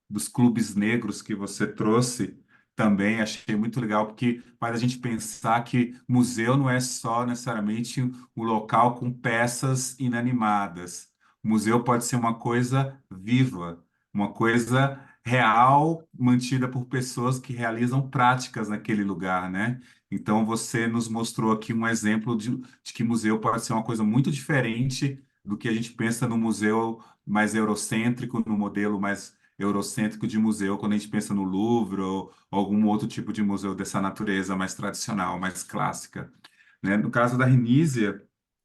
dos clubes negros que você trouxe também, achei muito legal, porque faz a gente pensar que museu não é só necessariamente um local com peças inanimadas. O museu pode ser uma coisa viva, uma coisa real, mantida por pessoas que realizam práticas naquele lugar, né? Então, você nos mostrou aqui um exemplo de que museu pode ser uma coisa muito diferente do que a gente pensa no museu mais eurocêntrico, no modelo mais eurocêntrico de museu, quando a gente pensa no Louvre ou algum outro tipo de museu dessa natureza mais tradicional, mais clássica, né? No caso da Renísia,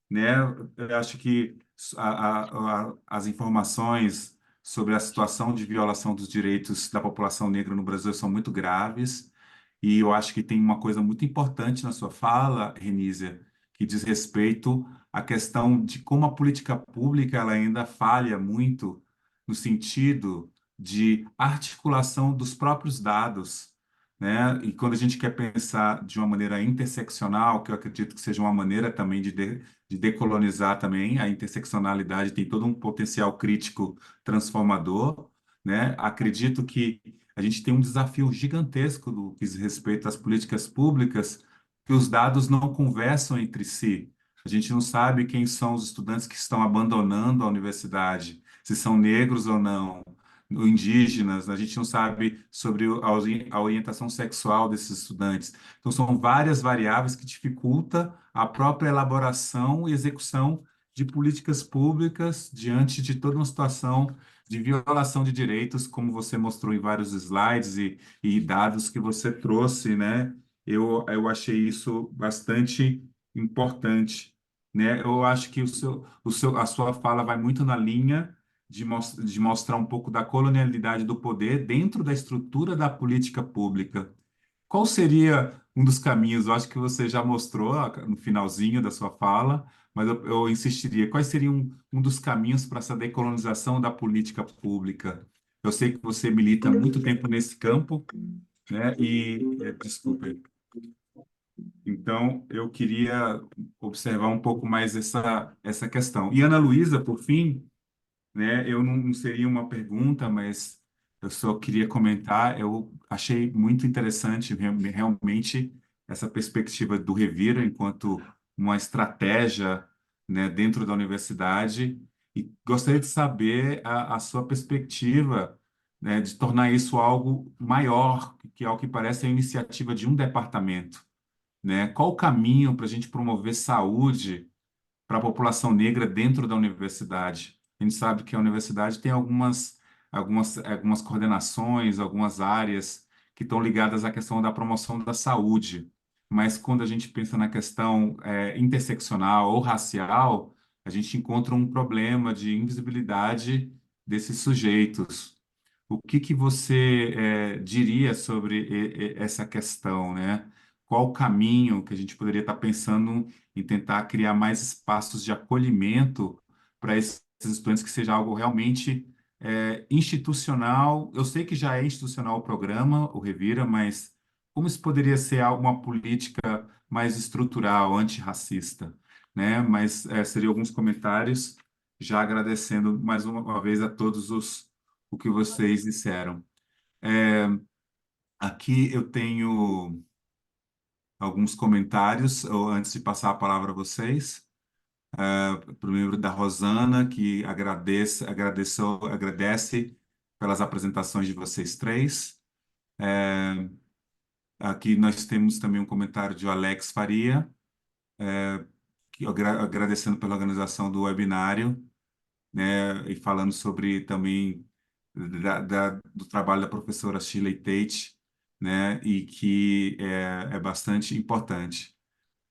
né, eu acho que as informações sobre a situação de violação dos direitos da população negra no Brasil são muito graves, e eu acho que tem uma coisa muito importante na sua fala, Renísia, que diz respeito a questão de como a política pública ela ainda falha muito no sentido de articulação dos próprios dados, né? E quando a gente quer pensar de uma maneira interseccional, que eu acredito que seja uma maneira também de decolonizar também, a interseccionalidade tem todo um potencial crítico transformador, né? Acredito que a gente tem um desafio gigantesco do que diz respeito às políticas públicas, que os dados não conversam entre si. A gente não sabe quem são os estudantes que estão abandonando a universidade, se são negros ou não, ou indígenas, a gente não sabe sobre a orientação sexual desses estudantes. Então, são várias variáveis que dificultam a própria elaboração e execução de políticas públicas diante de toda uma situação de violação de direitos, como você mostrou em vários slides e dados que você trouxe, né? Eu achei isso bastante importante, né? Eu acho que a sua fala vai muito na linha de mostrar um pouco da colonialidade do poder dentro da estrutura da política pública. Qual seria um dos caminhos? Eu acho que você já mostrou no finalzinho da sua fala, mas eu insistiria. Quais seriam um dos caminhos para essa decolonização da política pública? Eu sei que você milita há muito tempo nesse campo, né? Desculpe. Então, eu queria observar um pouco mais essa questão. E Ana Luísa, por fim, né? Eu não seria uma pergunta, mas eu só queria comentar. Eu achei muito interessante realmente essa perspectiva do Revira enquanto uma estratégia, né, dentro da universidade. E gostaria de saber a sua perspectiva, né, de tornar isso algo maior, que ao que parece é a iniciativa de um departamento, né? Qual o caminho para a gente promover saúde para a população negra dentro da universidade? A gente sabe que a universidade tem algumas coordenações, algumas áreas que estão ligadas à questão da promoção da saúde, mas quando a gente pensa na questão interseccional ou racial, a gente encontra um problema de invisibilidade desses sujeitos. O que você diria sobre essa questão, né? Qual o caminho que a gente poderia estar pensando em tentar criar mais espaços de acolhimento para esses estudantes, que seja algo realmente institucional? Eu sei que já é institucional o programa, o Revira, mas como isso poderia ser uma política mais estrutural, antirracista, né? Mas seriam alguns comentários, já agradecendo mais uma vez a todos o que vocês disseram. É, Aqui eu tenho alguns comentários, antes de passar a palavra a vocês. Primeiro da Rosana, que agradece pelas apresentações de vocês três. Aqui nós temos também um comentário de Alex Faria, que agradecendo pela organização do webinário, né, e falando sobre também do trabalho da professora Shirley Tate, né, e que é bastante importante,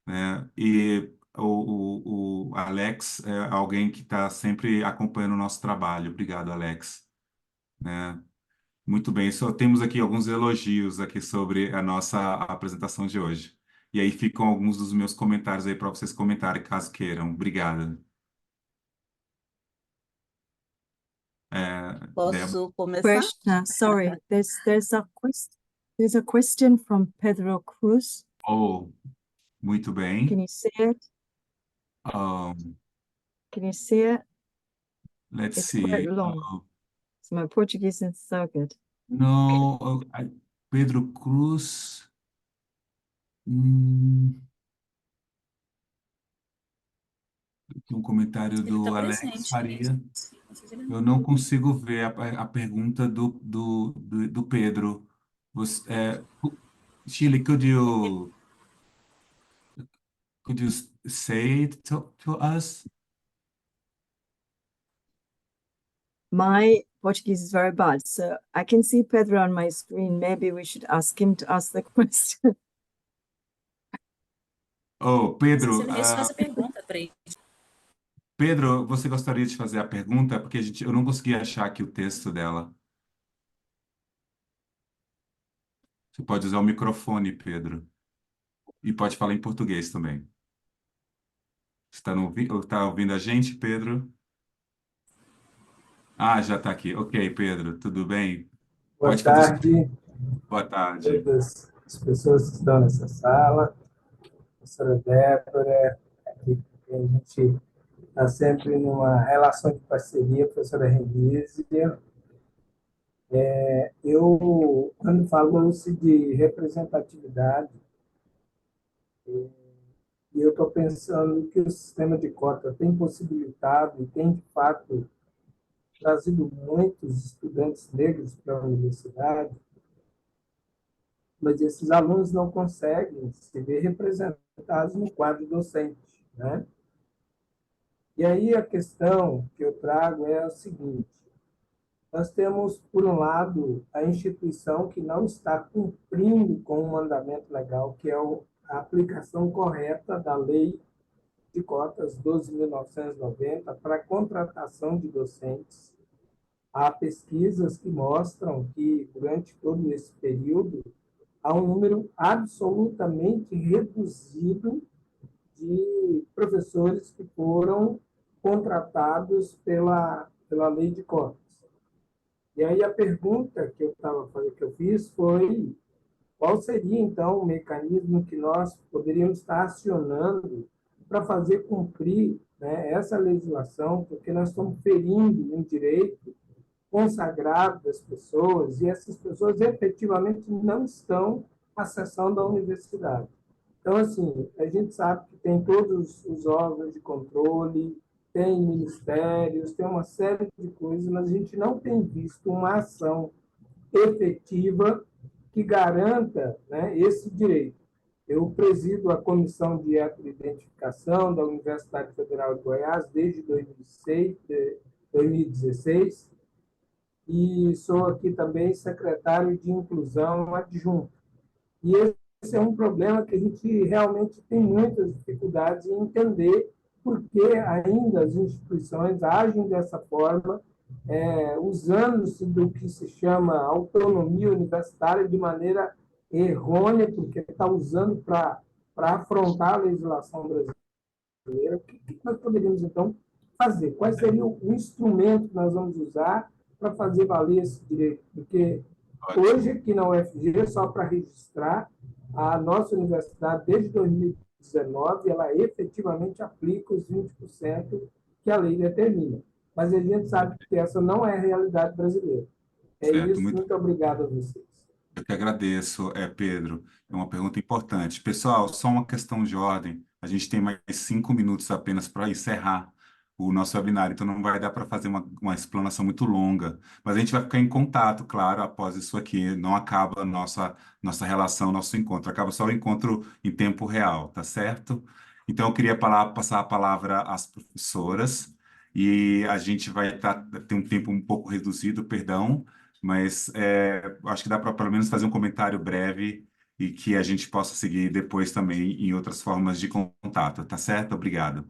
né? E o Alex é alguém que está sempre acompanhando o nosso trabalho. Obrigado, Alex. Né? Muito bem, só temos aqui alguns elogios aqui sobre a nossa apresentação de hoje. E aí ficam alguns dos meus comentários aí para vocês comentarem, caso queiram. Obrigado. Débora. Posso começar? Question. Sorry, there's a question from Pedro Cruz. Oh, muito Can bem. you see it? Um, Can you see it? let's It's quite see. long. So my Portuguese is so good. No, Pedro Cruz. Hum, Tem um comentário Ele está do Alex presente Faria. mesmo. Às vezes ele Eu não não consigo ver a pergunta do Pedro. Chile, could you say it to us? My Portuguese is very bad, so I can see Pedro on my screen. Maybe we should ask him to ask the question. Oh, Às vezes Pedro, ele mesmo faz a pergunta para ele. Pedro, você gostaria de fazer a pergunta? Porque eu não consegui achar aqui o texto dela. Você pode usar o microfone, Pedro. E pode falar em português também. Está ouvindo a gente, Pedro? Ah, já está aqui. Ok, Pedro, tudo bem? Boa Pode fazer sua... tarde Boa a tarde. todas as pessoas que estão nessa sala, professora Débora, aqui que a gente está sempre numa relação de parceria, professora Renise. Quando falou-se de representatividade, e eu estou pensando que o sistema de cota tem possibilitado e tem, de fato, trazido muitos estudantes negros para a universidade, mas esses alunos não conseguem se ver representados no quadro docente, né? E aí a questão que eu trago é a seguinte: nós temos, por um lado, a instituição que não está cumprindo com o mandamento legal, que é a aplicação correta da Lei de Cotas 12.990 para a contratação de docentes. Há pesquisas que mostram que, durante todo esse período, há um número absolutamente reduzido de professores que foram contratados pela lei de cotas. E aí a pergunta que eu fiz foi: qual seria então o mecanismo que nós poderíamos estar acionando para fazer cumprir, né, essa legislação, porque nós estamos ferindo um direito consagrado das pessoas, e essas pessoas efetivamente não estão acessando a universidade. Então, assim, a gente sabe que tem todos os órgãos de controle, tem ministérios, tem uma série de coisas, mas a gente não tem visto uma ação efetiva que garanta, né, esse direito. Eu presido a Comissão de Identificação da Universidade Federal de Goiás desde 2016, e sou aqui também secretário de Inclusão adjunto. E esse é um problema que a gente realmente tem muitas dificuldades em entender por que ainda as instituições agem dessa forma, usando-se do que se chama autonomia universitária de maneira errônea, porque está usando para afrontar a legislação brasileira. O que nós poderíamos, então, fazer? Qual seria o instrumento que nós vamos usar para fazer valer esse direito? Porque hoje, aqui na UFG, só para registrar, a nossa universidade, desde 2019, ela efetivamente aplica os 20% que a lei determina. Mas a gente sabe que essa não é a realidade brasileira. É Certo, isso, muito obrigado a vocês. eu que agradeço, Pedro. É uma pergunta importante. Pessoal, só uma questão de ordem. A gente tem mais 5 minutos apenas para encerrar o nosso webinar, então não vai dar para fazer uma explanação muito longa. Mas a gente vai ficar em contato, claro, após isso aqui. Não acaba a nossa relação, nosso encontro. Acaba só o encontro em tempo real, tá certo? Então, eu queria passar a palavra às professoras, e a gente vai ter um tempo um pouco reduzido, perdão, mas acho que dá para pelo menos fazer um comentário breve e que a gente possa seguir depois também em outras formas de contato, tá certo? Obrigado.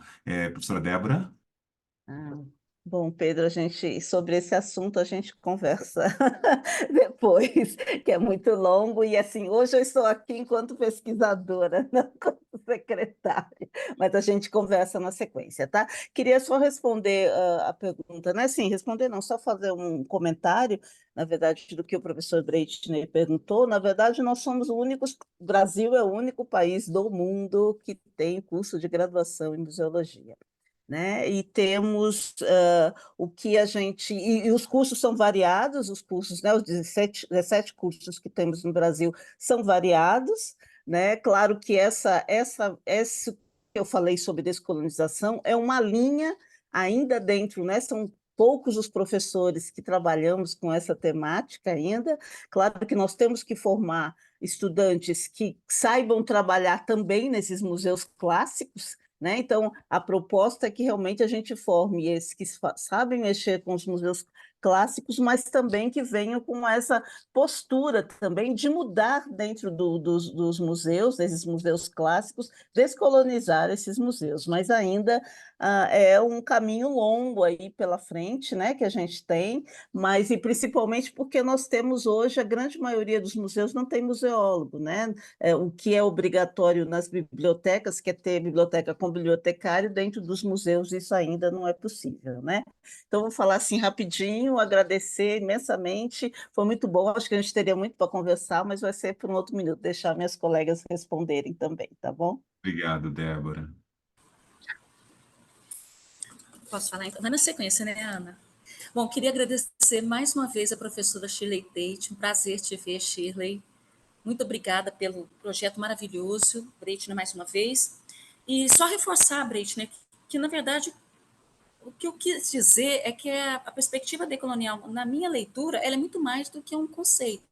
Professora Débora? Ah, bom, Pedro, sobre esse assunto a gente conversa depois, que é muito longo, e assim, hoje eu estou aqui enquanto pesquisadora, não como secretária, mas a gente conversa na sequência, tá? Queria só responder a pergunta, né? Sim, responder não, só fazer um comentário, na verdade, do que o professor Breitner perguntou. Na verdade, nós somos o Brasil é o único país do mundo que tem curso de graduação em museologia, né? E temos o que a gente... E os cursos são variados, os cursos, né? Os 17 cursos que temos no Brasil são variados, né? Claro que esse que eu falei sobre descolonização é uma linha ainda dentro, né? São poucos os professores que trabalhamos com essa temática ainda. Claro que nós temos que formar estudantes que saibam trabalhar também nesses museus clássicos, né? Então, a proposta é que realmente a gente forme esses que sabem mexer com os museus clássicos, mas também que venham com essa postura também de mudar dentro dos museus, desses museus clássicos, descolonizar esses museus. Mas ainda é um caminho longo aí pela frente, né, que a gente tem, mas e principalmente porque nós temos hoje, a grande maioria dos museus não tem museólogo, né? O que é obrigatório nas bibliotecas, que é ter biblioteca com bibliotecário, dentro dos museus isso ainda não é possível, né? Então, vou falar assim rapidinho, agradecer imensamente, foi muito bom, acho que a gente teria muito para conversar, mas vai ser por um outro minuto, deixar minhas colegas responderem também, tá bom? Obrigado, Débora. Posso falar então? Vai na sequência, né, Ana? Bom, queria agradecer mais uma vez a professora Shirley Tate, um prazer te ver, Shirley. Muito obrigada pelo projeto maravilhoso, Breitner, mais uma vez. E só reforçar, Breitner, que na verdade o que eu quis dizer é que a perspectiva decolonial, na minha leitura, ela é muito mais do que um conceito.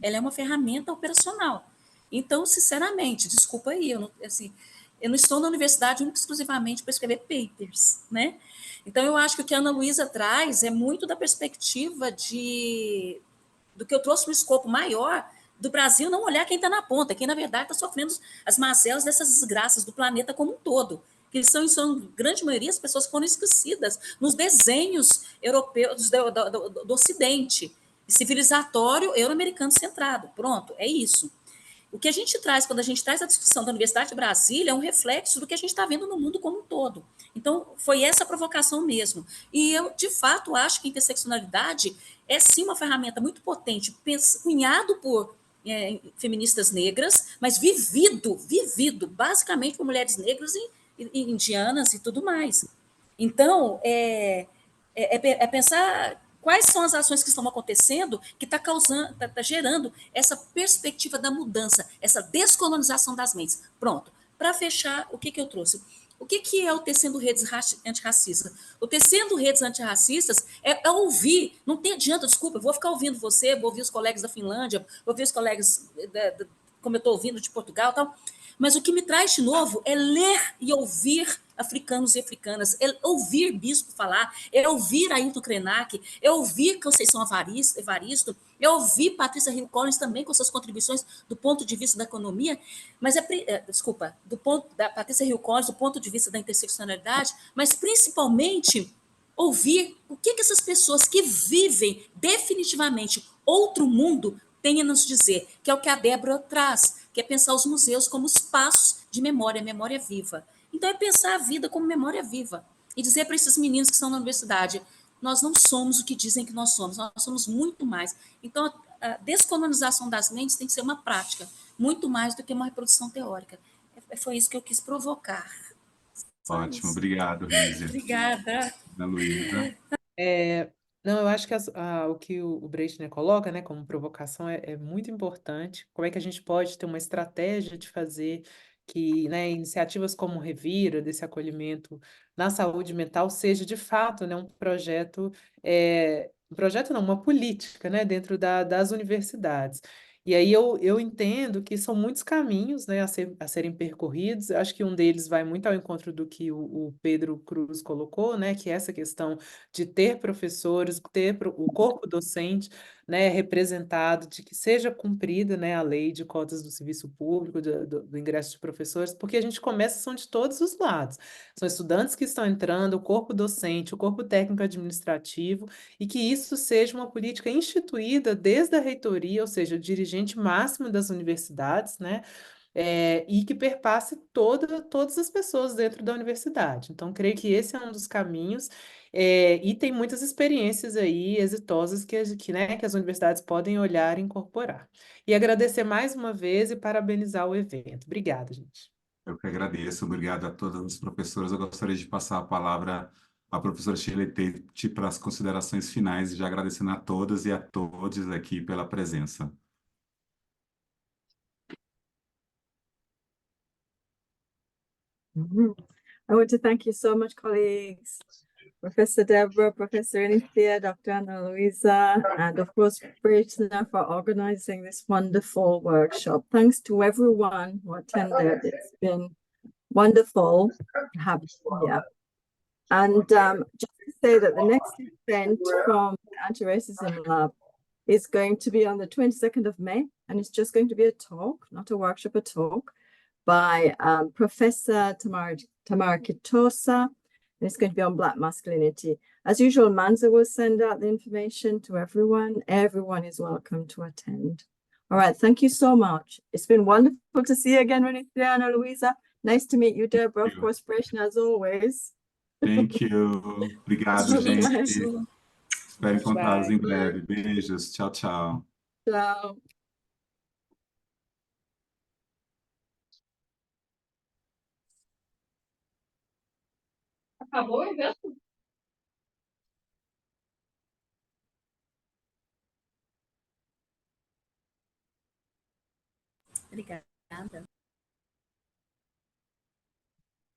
Ela é uma ferramenta operacional. Então, sinceramente, desculpa aí, eu não estou na universidade única exclusivamente para escrever papers, né? Então, eu acho que o que a Ana Luísa traz é muito da perspectiva do que eu trouxe no escopo maior do Brasil não olhar quem está na ponta, quem, na verdade, está sofrendo as mazelas dessas desgraças do planeta como um todo, que são grande maioria, as pessoas que foram esquecidas nos desenhos europeus do Ocidente, civilizatório euro-americano centrado. Pronto, é isso. O que a gente traz, quando a gente traz a discussão da Universidade de Brasília, é um reflexo do que a gente está vendo no mundo como um todo. Então, foi essa a provocação mesmo. E eu, de fato, acho que a interseccionalidade é, sim, uma ferramenta muito potente, cunhado por feministas negras, mas vivido, basicamente por mulheres negras e indianas e tudo mais. Então, é pensar quais são as ações que estão acontecendo que está causando, está gerando essa perspectiva da mudança, essa descolonização das mentes. Pronto. Para fechar, o que eu trouxe? O que é o Tecendo Redes Antirracistas? O Tecendo Redes Antirracistas é ouvir, não tem adianta, desculpa, eu vou ficar ouvindo você, vou ouvir os colegas da Finlândia, vou ouvir os colegas, como eu estou ouvindo, de Portugal e tal, mas o que me traz de novo é ler e ouvir africanos e africanas, é ouvir Bispo falar, é ouvir Ailton Krenak, é ouvir Conceição Evaristo, é ouvir Patrícia Hill Collins também com suas contribuições do ponto de vista da economia, mas do ponto da Patrícia Hill Collins, do ponto de vista da interseccionalidade, mas principalmente ouvir o que essas pessoas que vivem definitivamente outro mundo têm a nos dizer, que é o que a Débora traz, que é pensar os museus como espaços de memória viva. Então, é pensar a vida como memória viva e dizer para esses meninos que estão na universidade, nós não somos o que dizem que nós somos muito mais. Então, a descolonização das mentes tem que ser uma prática, muito mais do que uma reprodução teórica. Foi isso que eu quis provocar. Ótimo, obrigado, Rízia. Obrigada. Ana Luísa. Não, eu acho que o que o Breitner coloca, né, como provocação é muito importante. Como é que a gente pode ter uma estratégia de fazer que, né, iniciativas como o Revira, desse acolhimento na saúde mental, seja de fato, né, um projeto não, uma política, né, dentro das universidades. E aí eu entendo que são muitos caminhos, né, a serem percorridos. Eu acho que um deles vai muito ao encontro do que o Pedro Cruz colocou, né, que é essa questão de ter professores, ter o corpo docente, né, representado, de que seja cumprida, né, a lei de cotas do serviço público, do ingresso de professores, porque a gente começa, são de todos os lados. São estudantes que estão entrando, o corpo docente, o corpo técnico administrativo, e que isso seja uma política instituída desde a reitoria, ou seja, o dirigente máximo das universidades, né, e que perpasse todas as pessoas dentro da universidade. Então, creio que esse é um dos caminhos, e tem muitas experiências aí exitosas né, que as universidades podem olhar e incorporar. E agradecer mais uma vez e parabenizar o evento. Obrigada, gente. Eu que agradeço, obrigado a todas as professoras. Eu gostaria de passar a palavra à professora Shirley Tate para as considerações finais, já agradecendo a todas e a todos aqui pela presença. I want to thank you so much, colleagues. Professor Deborah, Professor Anithia, Dr. Ana Luisa, and of course, Breitner for organizing this wonderful workshop. Thanks to everyone who attended. It's been wonderful to have you here. And just to say that the next event from the Anti-Racism Lab is going to be on the 22nd of May, and it's just going to be a talk, not a workshop, a talk by Professor Tamara Kitosa, And it's going to be on Black masculinity. As usual, Manza will send out the information to everyone. Everyone is welcome to attend. All right, thank you so much. It's been wonderful to see you again, Renita and Luisa. Nice to meet you, Deborah. Of course, Preshna, as always. Thank you. Obrigado, gente. Espero encontrá-los em breve. Beijos. Tchau, tchau. Ciao. Acabou o evento? Obrigada.